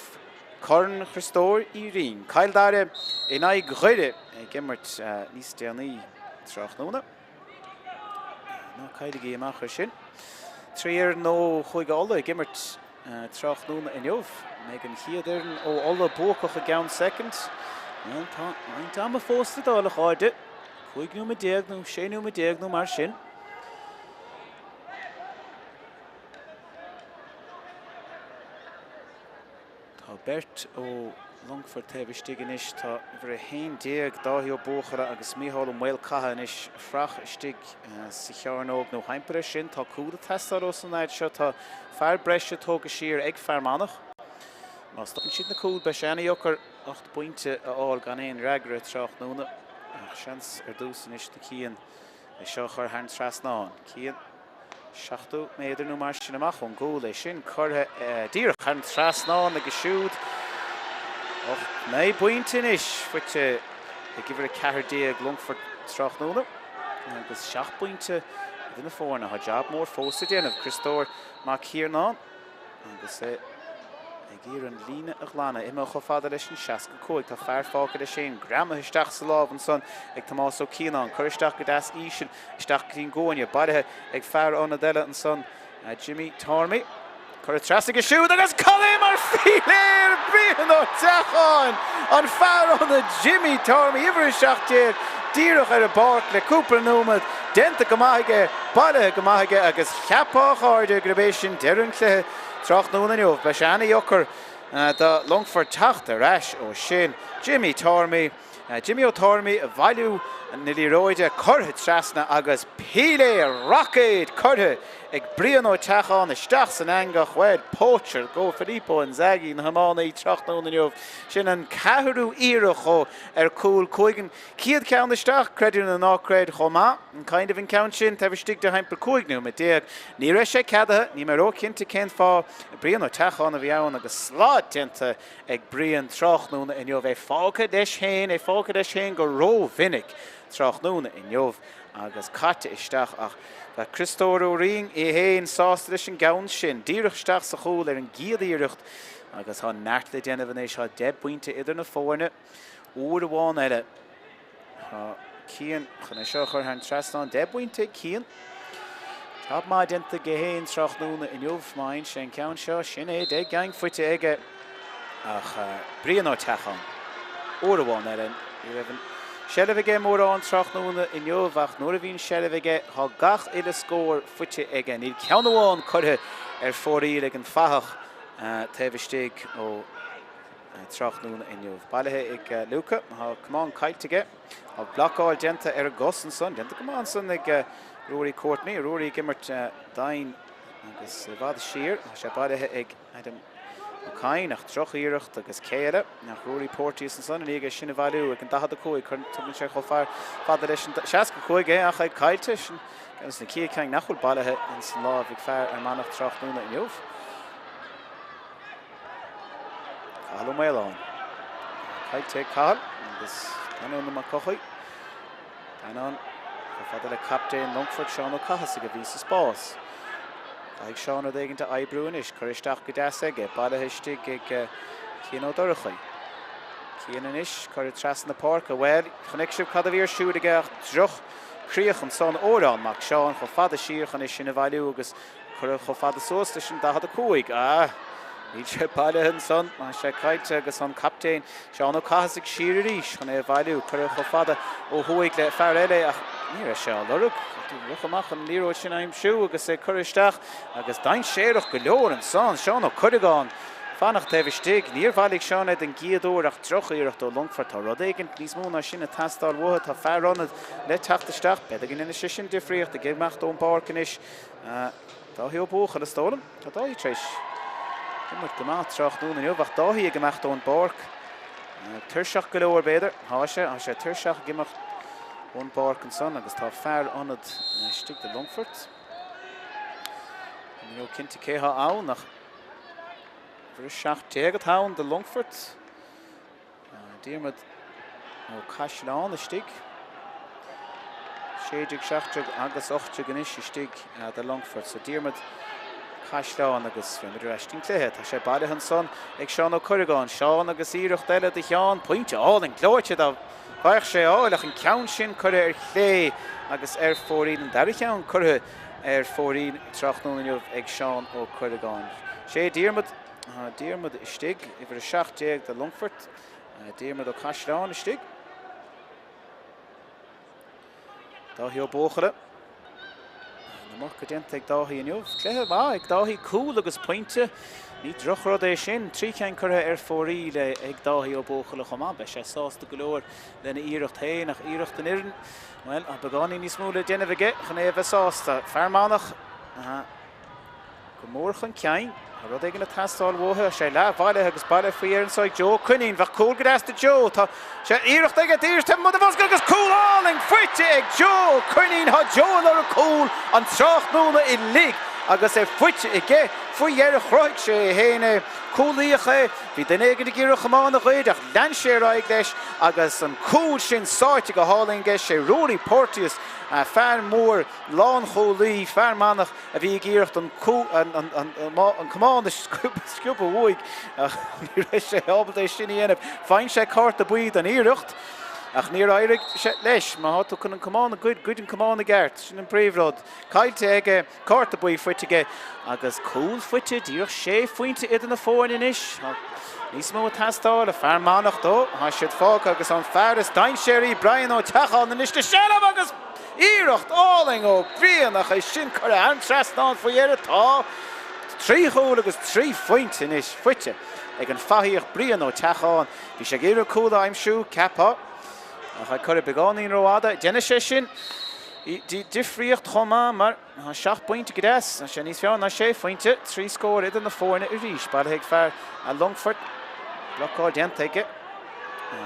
Corn Christóir i rín Cail dáire in ag ghuiire ag gimmert níos déanaí Tráchtaire ná cailigí amach sin Tríar nó chuig alla gimmert Tráchtaire inniuh meg an chiaadéireann ó alla bócach a gceann second tá a fósta dála cháide chuig nó 10 nó 6 nó 10 nó mar sin. Bert ó Longford tebh stigin is tá bhar hain déag dáhí ó bóchara agus míhall an bhfuil catha is frach stig sa chearnóg nó heimpire sin tá cúda testar ó san áid seo tá fear breise tóga siar ag Fermanagh. Má stoppin siad na cúd be Ceannais ochar 8 pointe a áil gan éon reagra Tráchtaire. Seans dúsan is na Cian é seo chur hain trasnáin. Cian 7 méidir nó mar sin amach an gúil é sin chutha díreach hain trasnáin agus siúd. 9 pointin is fuite I give a cehardí ag Longford Tráchtaire. Agus 7 pointe duna fórna ha job mór fósa déanamh Christóir má Ceannais. Agus ag ír an lína a glána imime cho fada leis an 65 tá fear fágad a sin grama isteach sa láb an son ag Tomás ó Ceannais chur isteach go deas ísin isteach tín ggóine badathe ag fear anna deile an son Jimmy Tormey chur a trasig a siúd agus collim ar filéir bríon ó teáin an fear anna Jimmy Tormey ihar isteach déag díreach ar a Páirc le cúpla nómad denta go maithige badathe go maithige agus cheapách áide grabéis sin deireann chluthe Tráchtaire neomh be Ceannais ochar da Longford Tráchtaire ais ó sin Jimmy Tormey Jimmy ó Tormey a bhailiú na líróide curtha trasna agus píle rockade curtha ag bríon ó teachán isteach san angach wed poacher go Filippo an Zaggy na hamánaí Tráchtaire neomh sin an ceathrú íireach ó cúl cúigan ciad ceann isteach creidú na nácréid chomá an kind of an count sin tebh stig de heimpir cúignú me déag ní raibh sé ceadathe ní mar ó cinnta cén fá bríon ó teachán a bhí ann agus sláid denta ag bríon Tráchtaire neomh é fágad is héin go ró vinnig Tráchtaire neomh agus caite isteach ach le Christóir ó Ring I héin sásta leis an gabhann sin díreach isteach sa chúl ar an giad íireacht agus há neart le déanamh éis há 10 pointe idir na fórne úr amháin eile Cian chuna seo chur hain trasnáin 10 pointe Cian Tá má denta go héin Tráchtaire neomh main sin ceann seo sin é 10 gang fuite aige ach bríon ó teachán úr amháin eile Ceallaigh mór an Tráchtaire neomh ach nuair a bhíonn Ceallaigh há gach ile scór fuite aige níl ceann curtha ar fóraí ag an fathach tebh stig ó Tráchtaire neomh. Bailithe ag Luca há cumán caiilte há blacáil denta ar gos an son denta cumán son ag Rory Courtney Rory gimmert dain agus bhd siar sé bailithe ag Adam Cain nach troch íireacht agus céire nach Rory Porteous an son ige sinna bhailiú ag an 12 chun tugann sé cho fear fada leis an 65 ach ag caiilte sin agus na cí ceang nachhfuil bailithe in san lámh ag fear ar Manach Tráchtaire neomh. Cathal méán. Caiilte Cathal agus anón na cochaí. Anón go fada le captain Longford Seán ó Cahas go bhí sa Spás. Ag Seán ó dhéigeanta ebrúin is chur isteach go deas aige bailithe stig ag Cian ó Dorchaí. Cian is chur tras na Páirc a bhfuil chunig sibh cad a bhíor siúd aige ach droch críoch an son órán mac Seán cho fada siar chun is sinna bhailiú agus chur cho fada sósta sin 15. Ní sé bailithe an son má sé caiite agus an captain Seán ó Cahas ag siar arís chun é bhailiú chur cho fada ó thuaig le fear eile ach ní sé lorug Ruchamach an líróid sin aimsú agus é chur isteach agus dain séireach go leor an son Seán ó Chrócaigh fannach tebh stig níor bhailligh Seán an giadúir ach troch íireacht ó Longford tá rud éigin níos mó ná sinna tastáil mhutha tá fear annad le teachtasteach beidir gin ina sin difriocht a gimmeacht ón Páirc is tá hí ó bóchar a stólam tá dáí tréis Immert go maith Tráchtaire neomh ach dáhí a gimmeacht ón Páirc tuirseach go leor beidir há sé tuirseach gimmeacht ón Páirc an son agus tá fear annad stig de Longford. Neo cinnte céthe ann nach bhar 7 ann de Longford. Diarmid ó Caisleán a stig. 7 agus 8 gan is stig de Longford. So Diarmid Caisleán agus féidir eistín cléthe. Tá sé bailithe an son ag Seán ó Chrócaigh. Seán agus íireacht eile de cheann pointe an chlóite dá Páirc sé áileach an ceann sin curtha ar chlé agus ar fóraín an deir cheann curtha ar fóraín Tráchtaire neomh ag Seán ó Chrócaigh. Sé Diarmid stig ihar 7 de Longford. Diarmid ó Caisleán stig. Dáhí ó bóchara. Na mar go denta ag dáhí neomh. Cléthe ag dáhí cúil agus pointe Ní drochród é sin, trí ceann curtha fórí le ag dáthí ó bóchaile chomá, be sé sásta go leor lena íirecht hain nach íirecht an iirn. Well, a begáí níos mó le déanamh aige, chun é bheith sásta. Fermanagh, go mór chun ceann, a rud ag na tastáil mhótha, sé le bhaile agus baile faoi ar an sáid Joe Cuinnín, bheith cúil go deasta Joe, tá sé íirecht aige tíir te mud a bhosca agus cúláling fuite ag Joe Cuinnín, tha Joe le cúil an Tráchtaire i lig. Agus fuite ige faoi ar a Chrócaigh sé héine cúlaíocha, bhí den éigean gíire chamáin a chuid ach lean sé raig leis agus an cúil sin sáite go hálainn ige sé Lory Portius fear mór lán cholaí Fermanagh a bhí gíirecht an chamáin sciúpa bhuaig ní raibh sé ábal é sin dhéanamh fain sé cáirta buíd an íirecht ach níor éirigh sé leis, má hátú chun an chamáin gcuid an chamáin a gceart sin an príomhrod. Cailte ag cáirta buí fuite agus cúil fuite díoch sé faointe iad na fóin inis. Níos mó tastáil a Fermanagh dó, há siad fág agus an fearras dain séirí Brian ó teáil na níiste séalamh agus íirecht áling ó bríanach é sin chuir an trasnáin faoi ar atá. Trí chúil agus trí faointe inis fuite ag an fathíoch Brian ó teáin. Bhí sé géireadh cúla aimsú ceapá. Ach I chuir begáín roáda, déine sé sin difríocht chomá mar 7 pointe go dés, sé níos fearr na sé faointe, 3 scór idir na fórna i rís, bailthe ag fearr a Longford, blocáil déanta aige.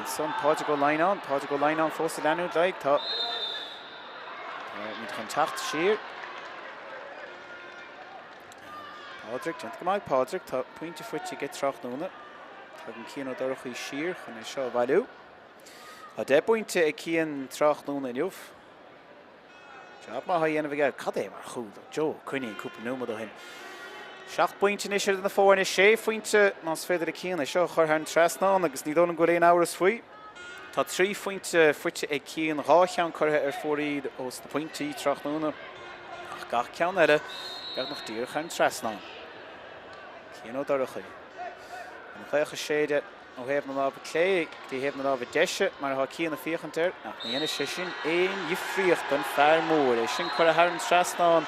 Son Páirc go leanán fósta leanúd leig, tá míid chun teacht siar. Páirc, déanta go maith Páirc, tá pointe fuite go Tráchtaire, tá an cían ó dorchaí siar chun é seo bhailú. A 10 pointe ag cían Tráchtaire inniuh. Seap má dhéanamh aige, cad é mar chúl, Joe Cuinnín cúpla núma do hin. 7 pointe is na fórna, 6 pointe más féidir a cían, seo chuir an trasnáin agus ní dóna go réon áras faoi. Tá 3 pointe fuite ag cían rácheann curtha fóraíd os na pointí Tráchtaire. Ach gach ceann eile, gach nach díoch an trasnáin. Cían ó dorchaí. An chuige séide ó hebh na lábh clé, tí hebh na lábh deise, mar há cían na fiochantar, ach níana sé sin éon dhifríocht an fear mór, é sin chuir an trasnáin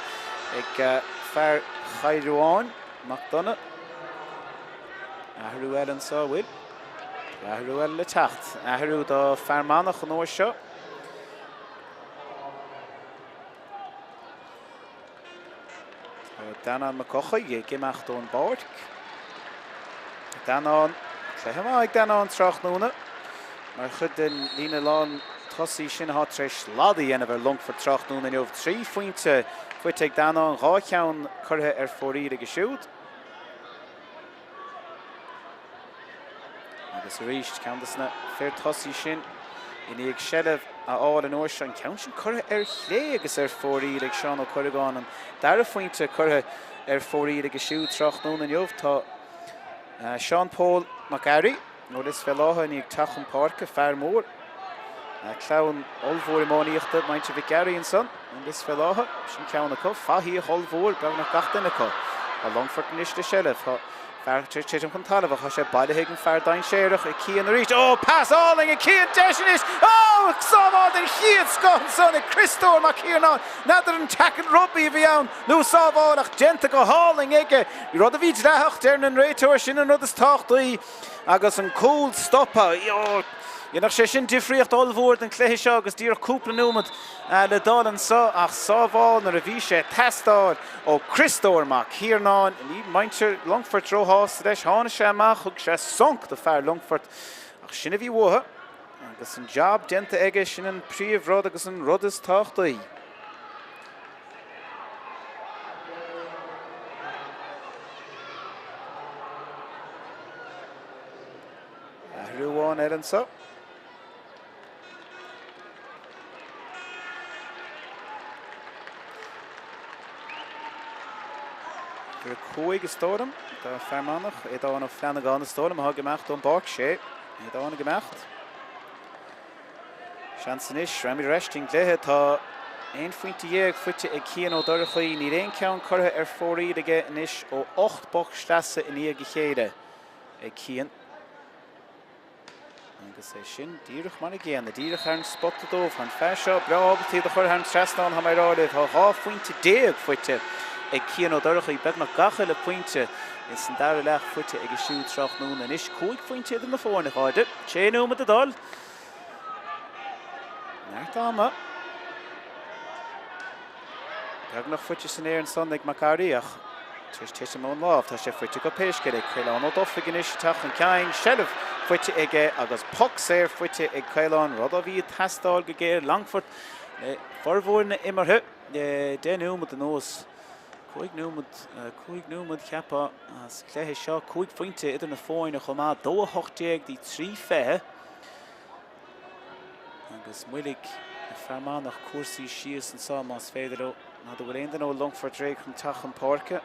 ag fear chaidhúáin, Macdonagh. Ahrú eile an sábhaid, ahrú eile le teacht, ahrú do Fermanagh an óir seo. Danán na Chrócaigh, gimeacht ón Páirc. Danán Ceallaigh ag danán Tráchtaire, mar chud den lína lán tosaí sin há treis ládaí dhéanamh Longford Tráchtaire inniuh 3 pointe fuite ag danán rácheann curtha fóraí ag siúd. Agus a ríist ceantas na fear tosaí sin in ag séileh a áil an óir an ceann sin curtha chlé agus fóraí ag seán ó Chrócaigh an dar a pointe curtha fóraí ag siúd Tráchtaire inniuh tá Sean Paul Macari, nó is fel látha ní ag tachan Páirc fear mór. Clán olmhór máíochta mainte bhí Gary an son, an is fel látha, sin ceann acu, fahí olmhór beag nach gatainna acu. A Longford níos le séileh, fear tíirtim chun talamh, tá sé bailthe an fear dain séireach ag cían a ríist. Ó, pass áling ag cían deisenis! Ó, sábháil den chiad scoth son ag Christóir mac cíanán. Nadidir an tacan rugby bhí ann, nó sábháil ach déanta go háling aige. I rud a bhí leacht ar an réiteoir sin an rud is táchtaí agus an cúil stoppa. Dhéanach sé sin difríocht olmhór den cléthe seo agus díreach cúpla númad le dal an sa ach sábháil nar a bhí sé testáil ó Christóir mac cíanán. Ní mainte Longford tróthás leis tháina sé amach thug sé sonc de fear Longford ach sinna bhí mhótha agus an job déanta aige sin an príomhrod agus an rud is táchtaí. Ahrúáin ar an sa. Gur cúig is tóram, tá Fermanagh, é dáin ó Fermanagh is tóram, há gemacht ón Páirc sé, é dáin gemacht. Seansan is, Rami resting léthe tá 1 pointe dhéag fuite ag cían ó dorchaí ní réon ceann curtha fóraí aige inis ó 8 boch slasa in íag chéide ag cían. Agus é sin díreach mar géan, díreach ar an spotta dómh, an fear seo breábaltaí do chuir an trasnáin ha mar ráibh, tá 8 pointe déag fuite ag Cian O'Donoghue beagnach gacha le pointe is an dar lech fuite ag siú Tráchtaire and is 2 pointe idir na fórna cháide. Chéanú mit a dal. Neart ama. Beagnach fuite san éir an son ag Macariach. Tris Tishamón láf, tá sé fuite go péisce ag Cailán O'Duffy gan is Tachan Ceallaigh Shelf fuite ag agus Puck séir fuite ag Cailán rud a bhí tastáil go géir Longford forhór na imarthe déanú mit an nós. Cúig númad cheapa as cléthe seo 2 pointe idir na fóinne chomá 2-8 dí 3 fethe. Agus muilig Fermanagh cuasaí síos an sá más féidir ó ná do bhfuil aon ó Longford réig chun Tachan Páirc.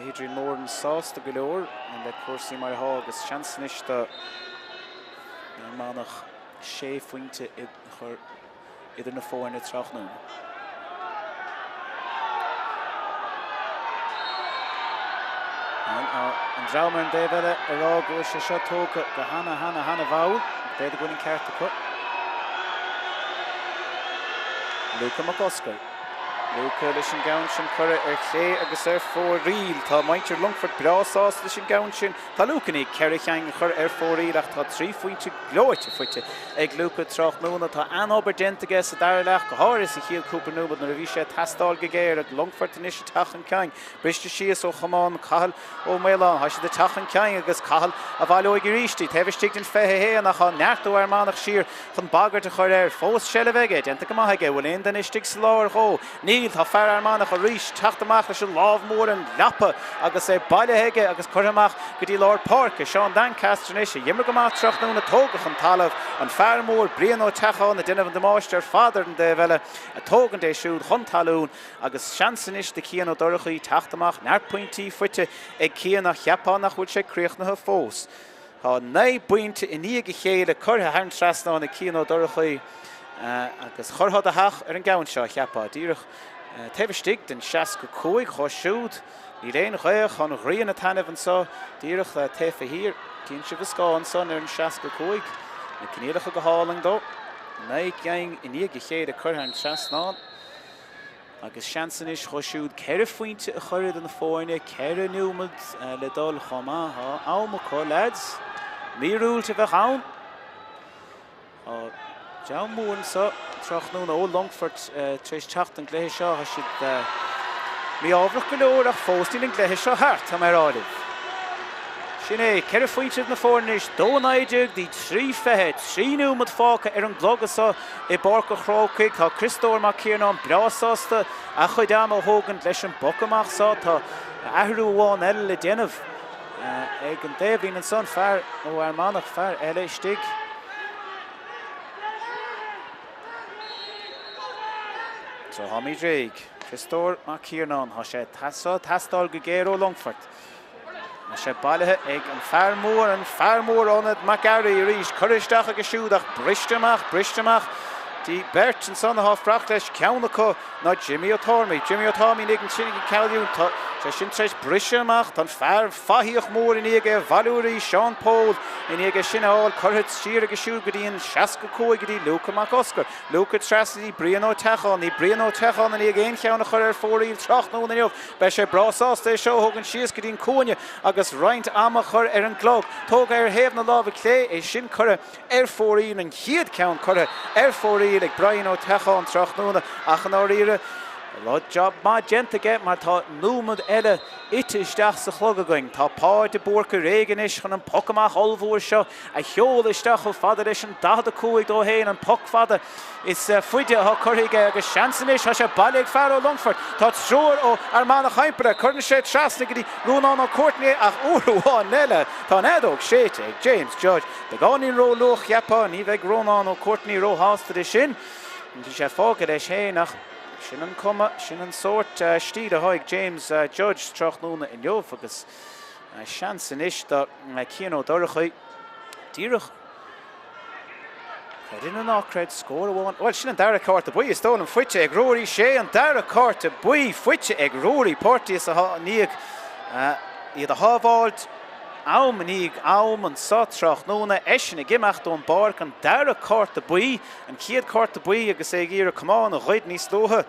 Adrian Moran sásta go leor an le cuasaí mar há agus seansanis de Manach 6 pointe idir na fóinne Tráchtaire. An drama an déhile ará go sé seo tóca go hana bháil déad go in cearta cut. Luca McCusker. Luca leis an gabhain sin curra chlé agus fór riil. Tá maintear Longford brásás leis an gabhain sin. Tá Luca ní ceirichteang chur fór riil ach tá 3 pointe glóite fuite ag Luca Tráchtaire tá anobair dentige sa dar lech go háir is a chial cúpla núbad na bhí sé tastáil go géir ag Longford in is Tachan Ceallaigh. Briste síos ó chamán cahal ó méilán ha sé de Tachan Ceallaigh agus cahal a bhaile ó ríistí. Tehistí den fethe hé nach an neartú Manach sír chun bagart a chuir fós sele bheige denta go maithaige bhfuil aon den istigh sa láir chó. Níl tá fear Manach a ríis teachtamach leis an lábhmór an leapa agus bailithe agus chuireamach go dtí Lord Páirc Sean Doncaster is dhimar go maith Tráchtaire na tógach an talamh an fearmór brian ó teachán na duine an demáiste ar fadar an de bheile a tógan dé siúd chun talún agus seansan is de Cian O'Donoghue teachtamach neart pointí fuite ag Cian nach cheapán nach bhfuil sé críochnathe fós. Tá 9 pointe in níige chéile curtha hain trasná na Cian O'Donoghue agus chorthad a hach ar an gabhain seo cheapá. Díreach Tehistí den 65 chóisiúd ní réon chuoch an rion na tainmh an só díreach tefa hir cín si bh scáin son ar an 65 na cnéalacha go háling dó. 9 gang in níige chéile curtha an trasná agus seansan is chóisiúd ceir faointe a chuir an na fóinne ceir númad le dul chomá áma có lads míúilte bheith ann. John Moon so Tráchtaire ó Longford tríos teacht an gléithe seo ha siad mí ábhrach go leor ach fóstín an gléithe seo thart am ar áilimh. Sin é ceir faointe na fórnis 2-9 dí 3 fethe 3 númad fáca ar an glógasá I Páirc Chrócaigh tá Christóir mac Ciarán brasásta a chuid am ó thógan leis an bocamach sá tá ahrú bháin eile le déanamh ag an déhhín an son fear ó Manach fear eile stig. So Hamid Reig, Christóir mac Ciarán ha sé tastáil go géir ó Longford. Na sé bailithe ag an fearmór anad Macari ríis chuiristeach agus siúdach bristeach Dí Bert an son a brach leis ceannacha ná Jimmy O'Tormy nig an sinnig ceú sé sin treis briseach tan fear faíoch mór in ige valúí Sean Paul in ige sinnáil chuthid siar agus siú go dtíon 65 go dtí Luca McCusker. Luca trasí brian ó teachán í brian ó teachán in ige éon cheanna chuir ar fóríil Tráchtaire na neomh be sé brasásta seo thugann sios go dtíon cúine agus roint ama chur ar an glóg. Tóga ar héamh na lábh clé é sin chuire ar fóríil an chiad ceann chuire ar fóríil ag brian ó teachán Tráchtaire ach an áíre Lot job má gentige mar tá númad eile itisteach sa chlogagaing. Tá páir de búrca réganis chun an pocamach olmhór seo a cheolaisteach ó fada leis an 15 dó héin an poc fada is fuide a chuirthaige agus seansanis ha sé bailíag fear ó Longford. Tá tróir ó Manach heimpire chuirna sé trasna go dtí Rúnán ó Courtney ach uhrúháin eile tá nedóg séite ag James Judge. De gáín ró luch cheapá ní bheith Rúnán ó Courtney ró hásta sin. Dí sé fágad é sé nach sin an cuma sin an sort stíad a thaig James Judge Tráchtaire in Jobh agus seansan is do Cian O'Donoghue díreach in an ácraid scór bháin. Well sin an dara cárta buí is tóil an fuite ag Rory sé an dara cárta buí fuite ag Rory Porty is a níag iad a hábháilt am níag am an sa Tráchtaire eisina gimeacht ó an Páirc an dara cárta buí an ciad cárta buí agus é gur cumán a chuid níos lótha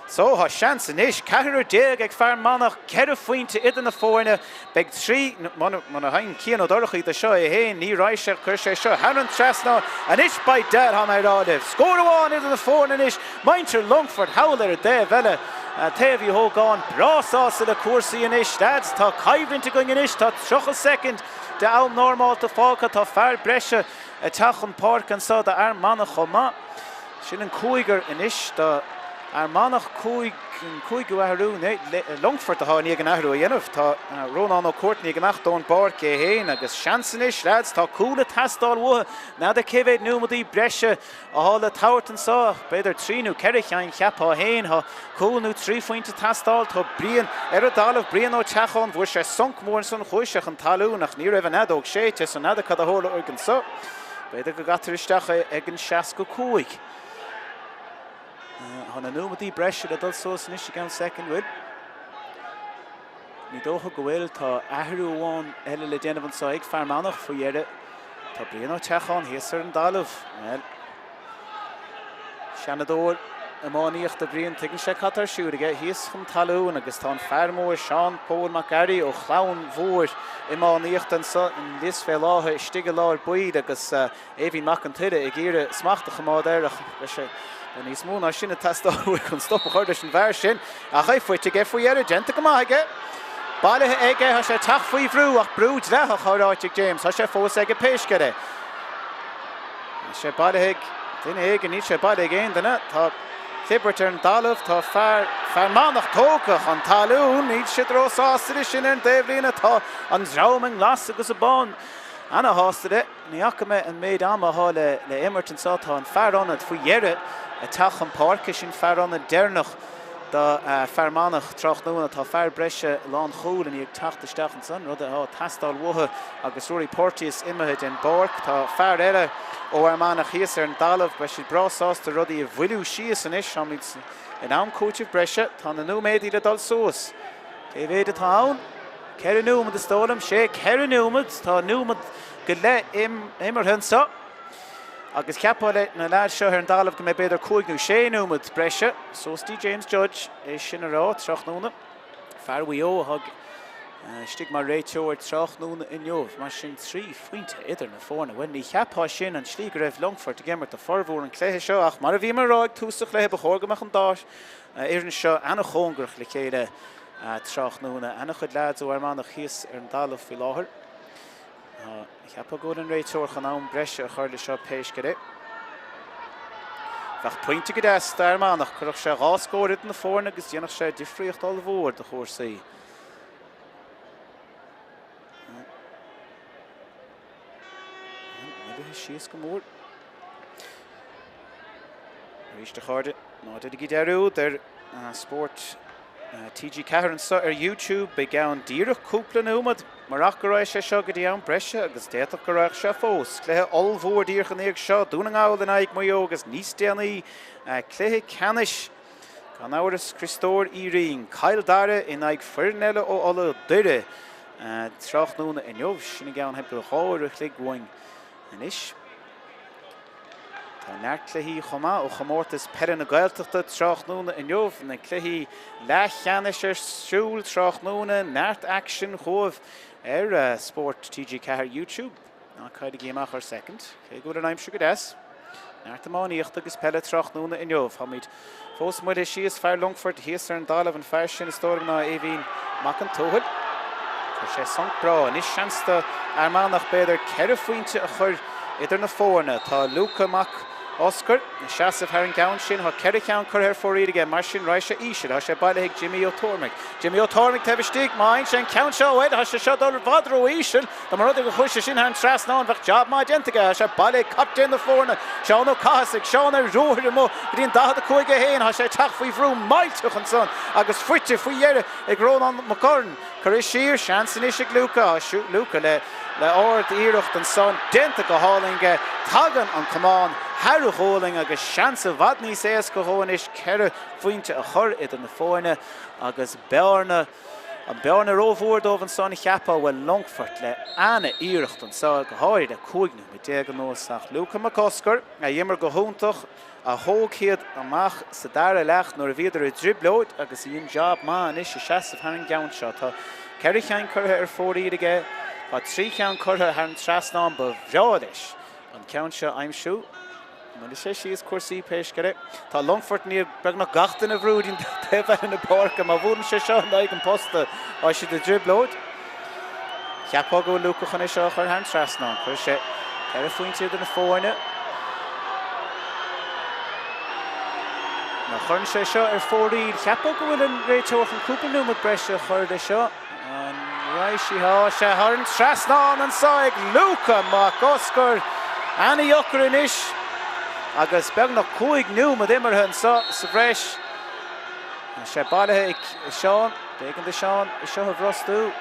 So ha chance inis Ceallaigh déag ag Fermanagh ceithre faointe idir na fórne beag trí man hain cían ó dorchaí de seo héin ní ráise chuir sé seo Haran Tresna anis by dead ha mai ráibh scór amháin idir na fórne inis maintir Longford hawl ar dé bheile Taobh ho gán brásás a cuasaí inis lads tá caibhrinta going inis tá trocha second de am normáilta fácha tá fear breise a tachan Páirc an sa de Manach chomá sin an cúigar inis tá Manach cúig go ahrú Longfort a há ní an ahrú dhéanamh tá Rónán ó cuairtní go meachtón Páirc é héin agus seansanis lads tá cúla tastáil mutha ná de cibhéad numadí breise a hála táhairt an sa beidir tríú ceiricheáin cheapá héin ha cúlnú trí faointe tastáil tá bríon ar a dálamh bríon ó teachán bhuair sé sonc mór san chúiseach an talú nach ní raibh nedóg sé te san nada cad a hála ag an sa beidir go gatar isteach ag an 65. Hanna numadí breise a dul sós níos gan second win. Ní dócha go bhfuil tá ahrú amháin eile le déanamh an sa ag Fermanagh faoi dhearre tá bríon ó teachán héasar an dalamh well Seanadóir amáíocht a bríon tuigeann sé catar siúrige híos chun talún agus tá fermóir Seán Paul Macgary ó chlán mhór amáíocht an sa in lis fé láthe stige láir buid agus éhín mac an tuide ag ire smachtach amáideirech leis sé and he's more na sin a tastal we can stop a hard sin version a high foot to get for your agent come on get ball ege has a tach free through ach brúd le choráitig James has a fós ege péis gere sé ball hig din ege ní sé ball again dana tá Clipperton dalamh tá Fermanagh tógach an talún ní sé drosáiste sin an déhlína tá an zrauming las agus a bán Anna hásta ní achame an méid ama há le Emerton sátá an fearránad faoi dhearre a tachan Páirc sin fearránad déarnach da Fermanagh Tráchtaire tá fear breise lán chúil in ag tachtasteach an san rud a tastáil mutha agus Lory Porteous imethe den Páirc tá fear eile ó Fermanagh híos ar an dalamh be si brasásta rudaí a bhuiiliú síos an is amid in am cúteamh breise tá na nóméidí le dul sós. Éhéad atá ann Ceir númad is tólam sé ceir númad tá númad go le imar hunsa agus ceapá le na lead seo ar an dalamh go mé beidir cúignú sé númad breise sóstí James Judge é sin ará Tráchtaire fearhui ó thug stig mar réiteoir Tráchtaire in jobh mar sin trí faointe idir na fórna bhain ní cheapá sin an slí go raibh Longfort a gimmart a formhór an cléthe seo ach mar a bhí mar ráig túsach le bechorgamach an dáis éan seo anna chóngrach le chéile Tráchtaire anna chud lads ó Fermanagh híos ar an dalamh fi láthair cheappa go an réiteoir chan am breise a chuir le seo péis go Bheith pointe go deas Fermanagh chuireach sé ráscóir na fórna agus dhéanach sé difriocht all mhór de chóirsaí. Maybe síos go mór. Rís de cháde ná de go dearú der Spórt TG Ceathair sa ar YouTube be gaan díreach cúpla númad marach go raibh sé seo go dtí an breise agus déach go raibh sé fós. Cléthe allmhór díorchan éag seo dúna ngáil in aig maio agus níos déanaí cléthe Ceannais gan áras Christóir Írín Cail Dara in aig Fermanagh ó alla duire Tráchtaire in jobh sinna gaan hebh háir a chlig goin inis. Tá neart cluiche chomá ó chamórtas peire na gailteachta Tráchtaire in jobh na cluiche le Ceannais ar siúil Tráchtaire neart action chomh ar Spórt TG Ceathair YouTube ná caid a géamach ar second cé go an aimse go des neart amáíocht agus peile Tráchtaire in jobh hamid fós muid síos fear Longford híos ar an dalamh an fear sin is tóir ná éhín mac an tóthil chu sé sonc bra níos seansta Fermanagh beidir ceithre faointe a chur idir na fórna tá Luca Mac Oscar na seasamh ar an gceann sin tha ceithre ceann chur ar fóríad aige mar sin ráise ísir tha sé bailile ag Jimmy O'Tormick. Jimmy O'Tormick tebh stig main sé an ceann seo bhaid tha sé seo dul bhadró ísir tá mar rud go chuiste sin an trasná an bheith job má identiige tha sé bailile captain na fórna Seán ó Cásaigh Seán ar róthir mo bhíon 15 héin tha sé teach faoi bhrú maiilteach an son agus fuite faoi dhearre ag Rónán Maccorn chur is siar seansan is ag Luca Luca le áard íireacht an son dénta go hálinge tagan an cumán Harú hóling agus seansa bhad níos éas go háin is ceithre faointe a chur idir na fórna agus bearna An bearn a rómhór dómh an son cheappa bhfuil Longfort le anna íireacht an sa go háir le cúignú mi déag an nóach Luca McCoscar a dhéimar go húntaach a hóghiad amach sa dara leach nuair a bhíidir a driblóid agus íon job má inis a seasamh ar an gceann seo. Tá ceithre cheann curtha ar fóraí aige, tá trí cheann curtha ar an trasnán ba bhreáis an ceann seo aimsú. Mar sé síos cuasaí péisceire. Tá Longfort ní beag nach gachtain a bhrúdín tebh in na Páirc má bhúnn sé seo an ag an posta á si de driblóid. Cheapá go Luca chun é seo chuir an trasnán, chuir sé ceir a faointe na fórne. Na chun sé seo ar fóraí cheapá go bhfuil an réiteoch an cúpanú mar breise chuir é seo. An raisi há sé thar an trasnán an saig Luca McCoscar anna dheochar inis. Agus beag nach cúig nú mod imirthe an sa bhreis. Sé bailthe ag Seán, bégan de Seán I seo a bhrostú.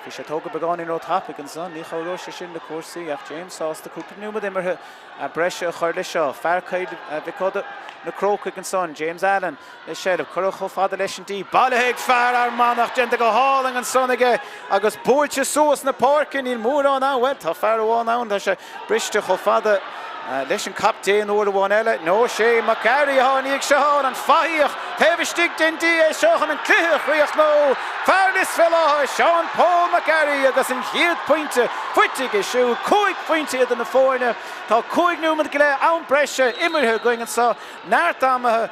Bhí sé tóga beáin ó tapig an son, ní cháró sé sin le cuasaí ach James sásta cúig nú mod imirthe a breise a chuir le seo. Fearcaid bhí coda na Chrócaigh an son, James Allen le séadh chuir cho fada leis an tí. Bailthe ag fear ar Manach genta go háling an son aige agus búilte suas na Páirc in mór an áhfuil tá fear amháin ann tá sé briste cho fada leis an captéin óir bháin eile. nó sé Macari tháinig seán an faíoch taobhstig den dí é seochan an cluiche riocht nó fearlis felláthe Seán Paul Macari agus an chiad pointe fuitig is siú 5 pointe iad na fórne. Tá 5 númad go le ann breise imirthe going an sa náirt amathe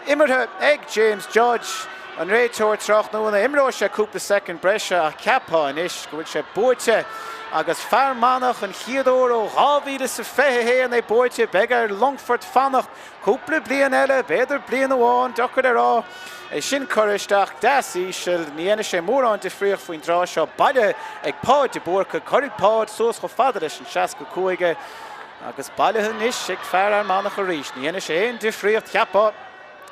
imirthe ag James Judge an réiteoir Tráchtaire imró sé cúpla second breise a ceapá inis go bhfuil sé búirte agus Fermanagh an chiadóir ó hábhíle sa fethe é búirte beag Longford fannach cúpla blian eile beidir blian amháin dochar ará é sin choristeach Decisive ní ana sé mór an difríoch faoin drá seo baile ag páid de búrcha chuirigh páid suas go fada leis an 65 agus bailithe níos ag fear ar Manach a rís ní ana sé éon difríocht cheapá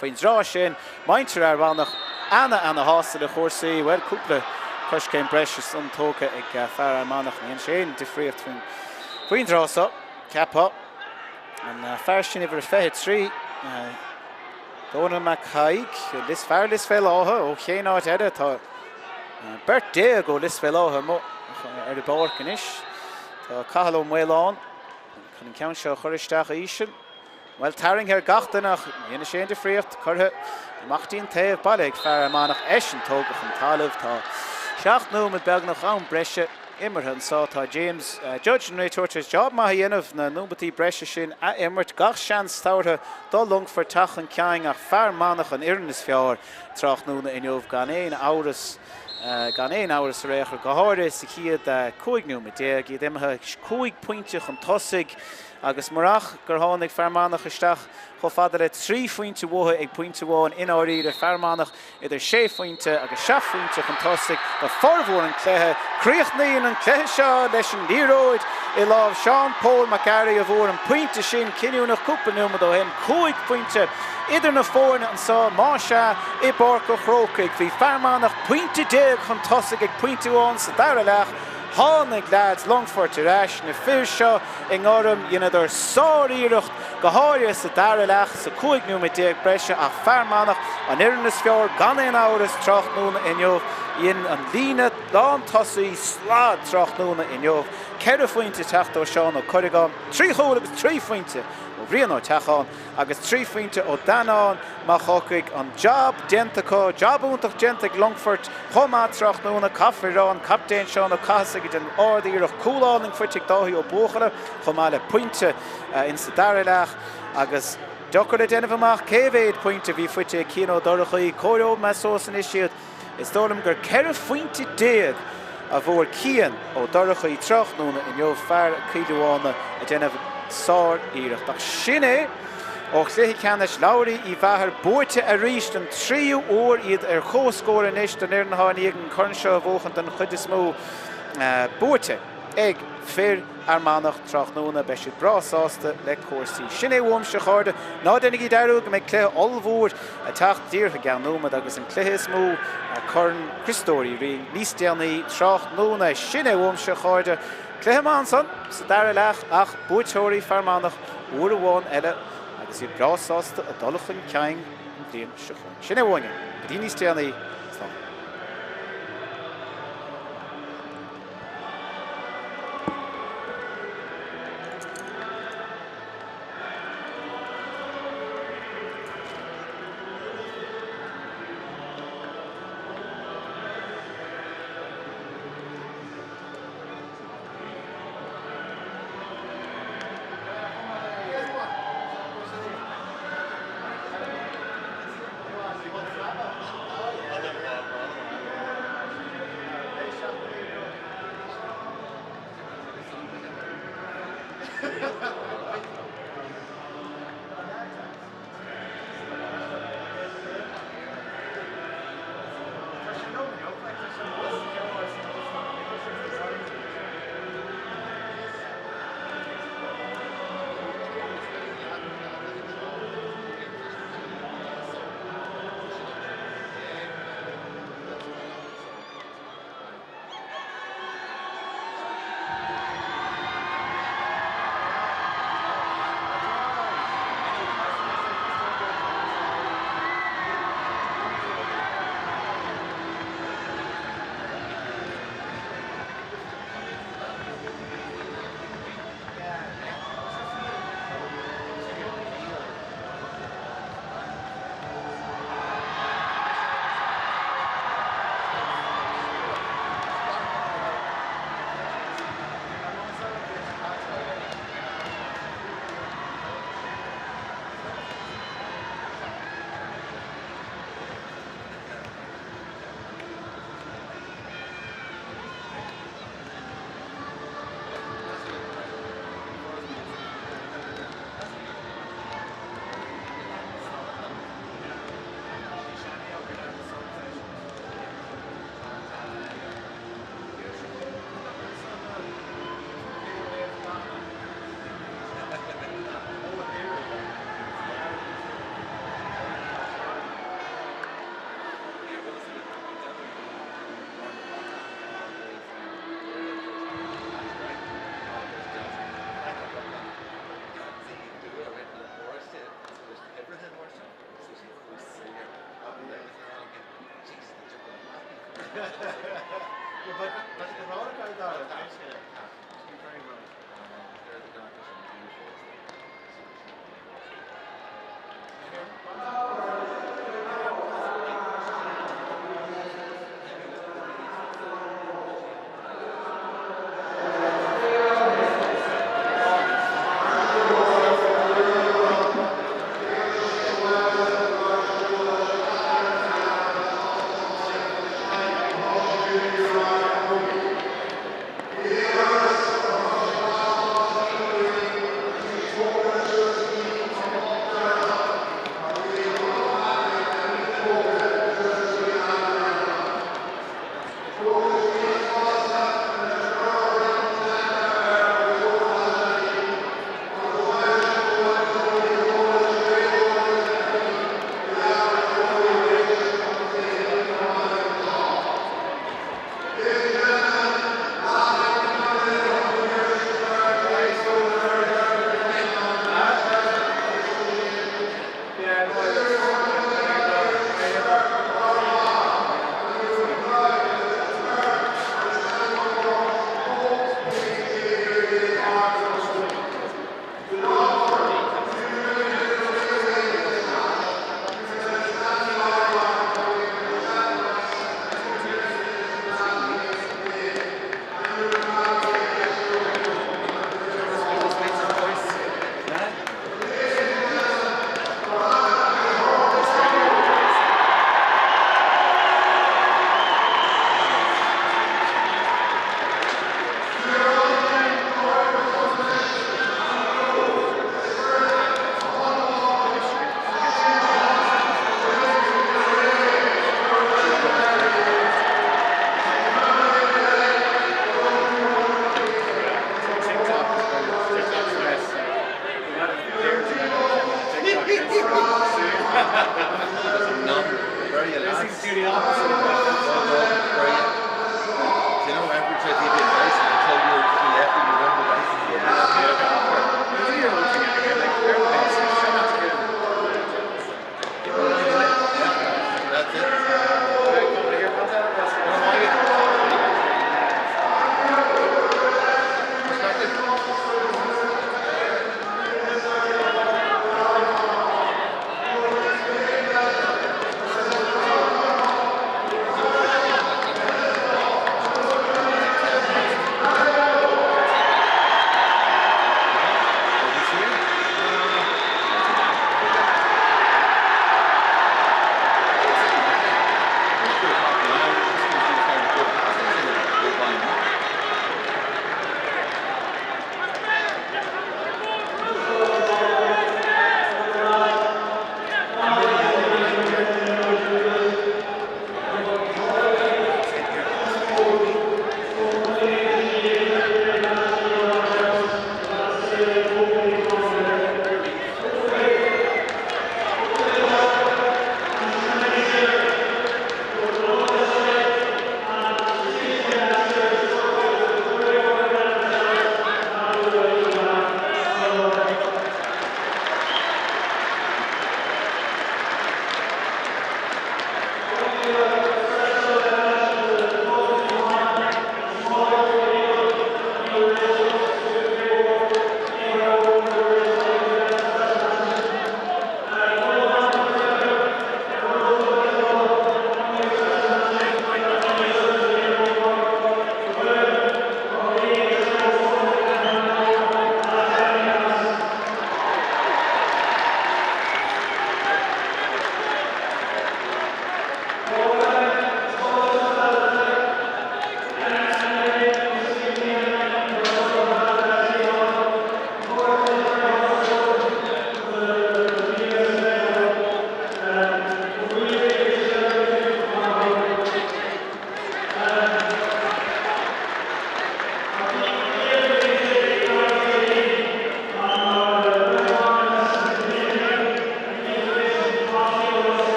faoin drá sin maintear ar Manach anna hása le chósaí bhfuil cúpla Cush came precious on Toka ag fear ar Manach ní an sé difríocht faoin drá sa ceapá an fear sin idir fethe trí Domhnach lis fear lis fé láthe ó chéan áit eile tá bert dé go lis fé láthe ar de Páirc inis tá cathal ó mhéileán chun an ceann seo choristeach a ísin Well taring her gachtanach ní sé difríocht chutha amachtaíonn taobh baile ag fear ar Manach an tógach an talamh tá seach nó mit beag nach an breise imirthe an sá tá James Judge an réiteoirteas job má dhéanamh na núbatí breise sin a imirt gach seans táirtha dá Longford teach an ceang ach fear Manach an iarnas fearr Tráchtaire inniuh gan éon áras a réachar go háirithe sa chiad 5 númad déag iad imithe 5 pointeach an tosaigh agus marach gur tháinig Fermanagh isteach cho fada le 3 pointe bhtha ag pointe bháin in áirí Fermanagh idir 6 pointe agus 7 pointe an tosaigh go formhór an cléthe críochnaíonn an cléthe seo leis an díróid I lámh Seán Paul Macari a bhór an pointe sin cinniú nach cúpla númad ó him 5 pointe idir na fórne an sá má se I Páirc ó Chrócaigh bhí Fermanagh pointe déag chun tosaigh ag pointe bháin sa dara leach Tháinig lads Longfort arás na fir seo I ngorm ionidir sáiríireacht go háirithe sa dara leach sa 5 númad déag breise ach Fermanagh an iarnas fearr gan éon áras Tráchtaire inniuh íon an líne lán tosaí slád Tráchtaire inniuh ceir faointe teacht ó Seán ó Chrócaigh 3 chóil agus 3 faointe ó bhríon ó teachán agus 3 faointe ó Danán má Chrócaigh an job dentacó jobúntaach dentach Longfort chomá Tráchtaire caithfirán captéin Seán ó Chrócaigh den ádaíoch cúláling fuitigh dáthí ó buachara chomá le pointe in sa dara leach agus dochar le déanamh amach céhhéad pointe bhí fuite cían ó Dorochaí cóireób me sós an isiad is dólam gur ceir faointe déag a bhór cían ó Dorochaí Tráchtaire inniuh fear cíileána a déanamh sár íireacht ach sin é ó chluiche ceannis Lory I bheathair búirte a ríist an 3 uair iad ar chóscóir inis don éar na hánaíag an chun seo bhóchan don chuid is mó búirte ag fear ar Manach Tráchtaire be siad brásásta le cuasaí. Sin é bhuam se cháirde ná dénig I dearú go méid cléthe olmhór a teacht díortha gan nómad agus an cléthe is mó chun Christóirí rí níos déanaí Tráchtaire sin é bhuam se cháirde cléthe má san sa dara leach ach búirteoirí Fermanagh uair amháin eile agus I brásásta a dulachan ceang an bhliain se chuin. Sin é bhaine go dtí níos déanaí Yes.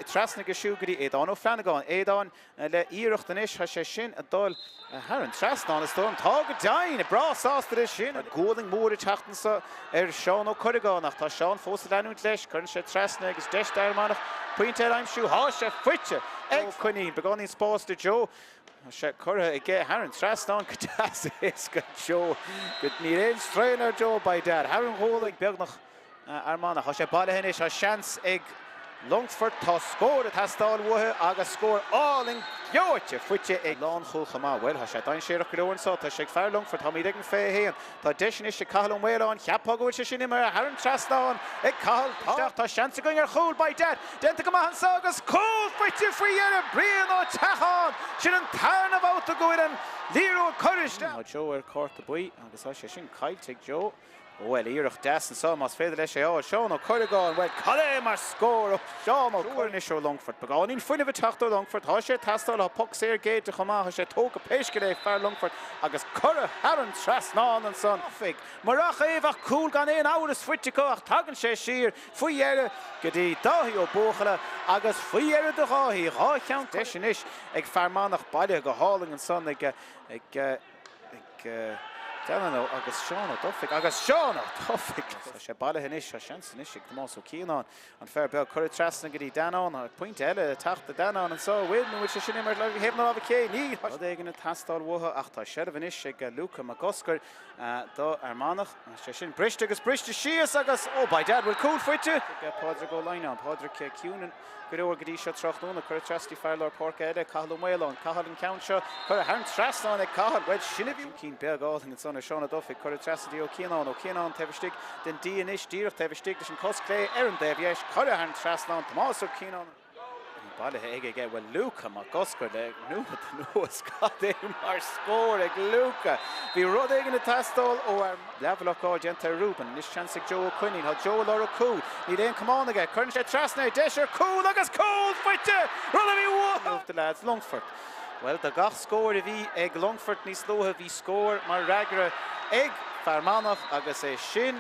trasna go siúgaí éadán ó Fermanagh éadán le íireachta inis ha sé sin a dul Haran trasna is dom tá go dain brasásta is sin a góling mór teachtansa Seán ó Chrócaigh tá Seán fósa leanú leis chun sé trasna agus deiste Armánach pointe aimsú há sé fuite ag chuní beganí spásta Joe sé chutha I gé Haran trasna go is go Joe go ní réon strain Joe by dad Haran hóla ag beagnach Armánach ha sé baile hin is ha seans ag Longford tá scór a tastáil wathe agus scór áling geoite fuite ag lán chulcha well ha sé dain séireach goúin sa tá sé fear Longford tá míidir an fé héan tá deis is sé cahalún mhéán cheapagúil sé sin mar Haran trasnáin ag cahal tá seansa going ar chúl by dad denta go maithan sa agus cúl fuite faoiar a brian ó teachán sin an tarna bhát a goir an líú choiriste Tá Joe ar córt a buí agus tá sé sin caiilte ag Joe well, íireach deas an sam as féidir leis ó Seán ó Chrócaigh well cadé mar scór ó Seán ó Chrócaigh ó Longford begáín fuineh teachta Longford tá sé tastáil a puc séir géite chumá tá sé tóga péisce é fear Longford agus chura Haran trasnáin an san fig marach éhach cúl gan éon áras fuite ach tagann sé siar faoihearre go dtí dahí ó bóchala agus faoihearre do gáí há cheann deis sin is ag Fermanagh baile go háling an san ag Domhnach agus Seán ó Domhnach agus Seán ó Domhnach sé baile hin is a seansan is ag Tomás ó Ceallaigh an fear beag chuir trasna go dtí Danán a pointe eile teachta Danán an so bhuiil nó sé sin mar le hebna a cé ní ag an tastáil wathe ach tá seirbh is ag Luca Magoscar dó Armánach sé sin briste agus briste síos agus ó by dad bhfuil cúl fuite Páirc go leine Páirc ciúnan goúir go dtí seo trochtúna chuir trasí fear Lord Páirc eile cahalú mhéán cahall an count seo chuir Haran trasnáin ag cahall well sinna bhí cín beag áthing an son Seán ó Domhnach chuir trasí ó Ceallaigh tebhstig den díanais díreach tebhstig leis an cosclé ar an déhhéis chuir Haran trasnáin Tomás ó Ceallaigh baile ige bhfuil Luca Magoscar le nuas cadé mar scór ag Luca bhí rud ag na tastáil ó ar leabhalachá genta Rúben níos seansaigh Joe Quinnin tá Joe Lora cúl ní réon cumán aige chuann sé trasna deis ar cúl agus cúl fuite rud a bhí bhuailh the lads Longford well the gach scór a bhí ag Longford níos lótha bhí scór mar reagra ag Fermanagh agus é sin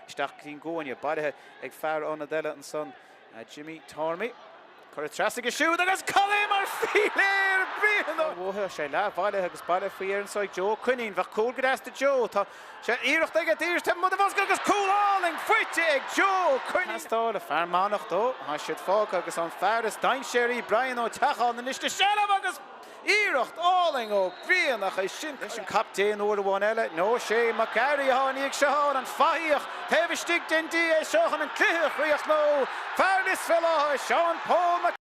isteach cín ggóine bailithe ag fear óna deile an son Jimmy Tormey chuir trasig a siúd agus cadé mar filéir bíon bhtha sé le bhaile agus baile faoar an sáid Joe Quinnin bheith cúl go déasta Joe tá sé íirecht ag a dtíir te mud a bhas agus cúláling fuite ag Joe Quinnin stáil a Fermanagh dó há siad fág agus an fearras dain séirí Brian ó teachán na níiste sealamh agus íirecht áling ó bríanach é sin leis an captéin uair bháin eile nó sé Macari háníag seán an faíoch tebhstig den dí é seochan an cluiche chuoach nó fearlis fel Seán Paul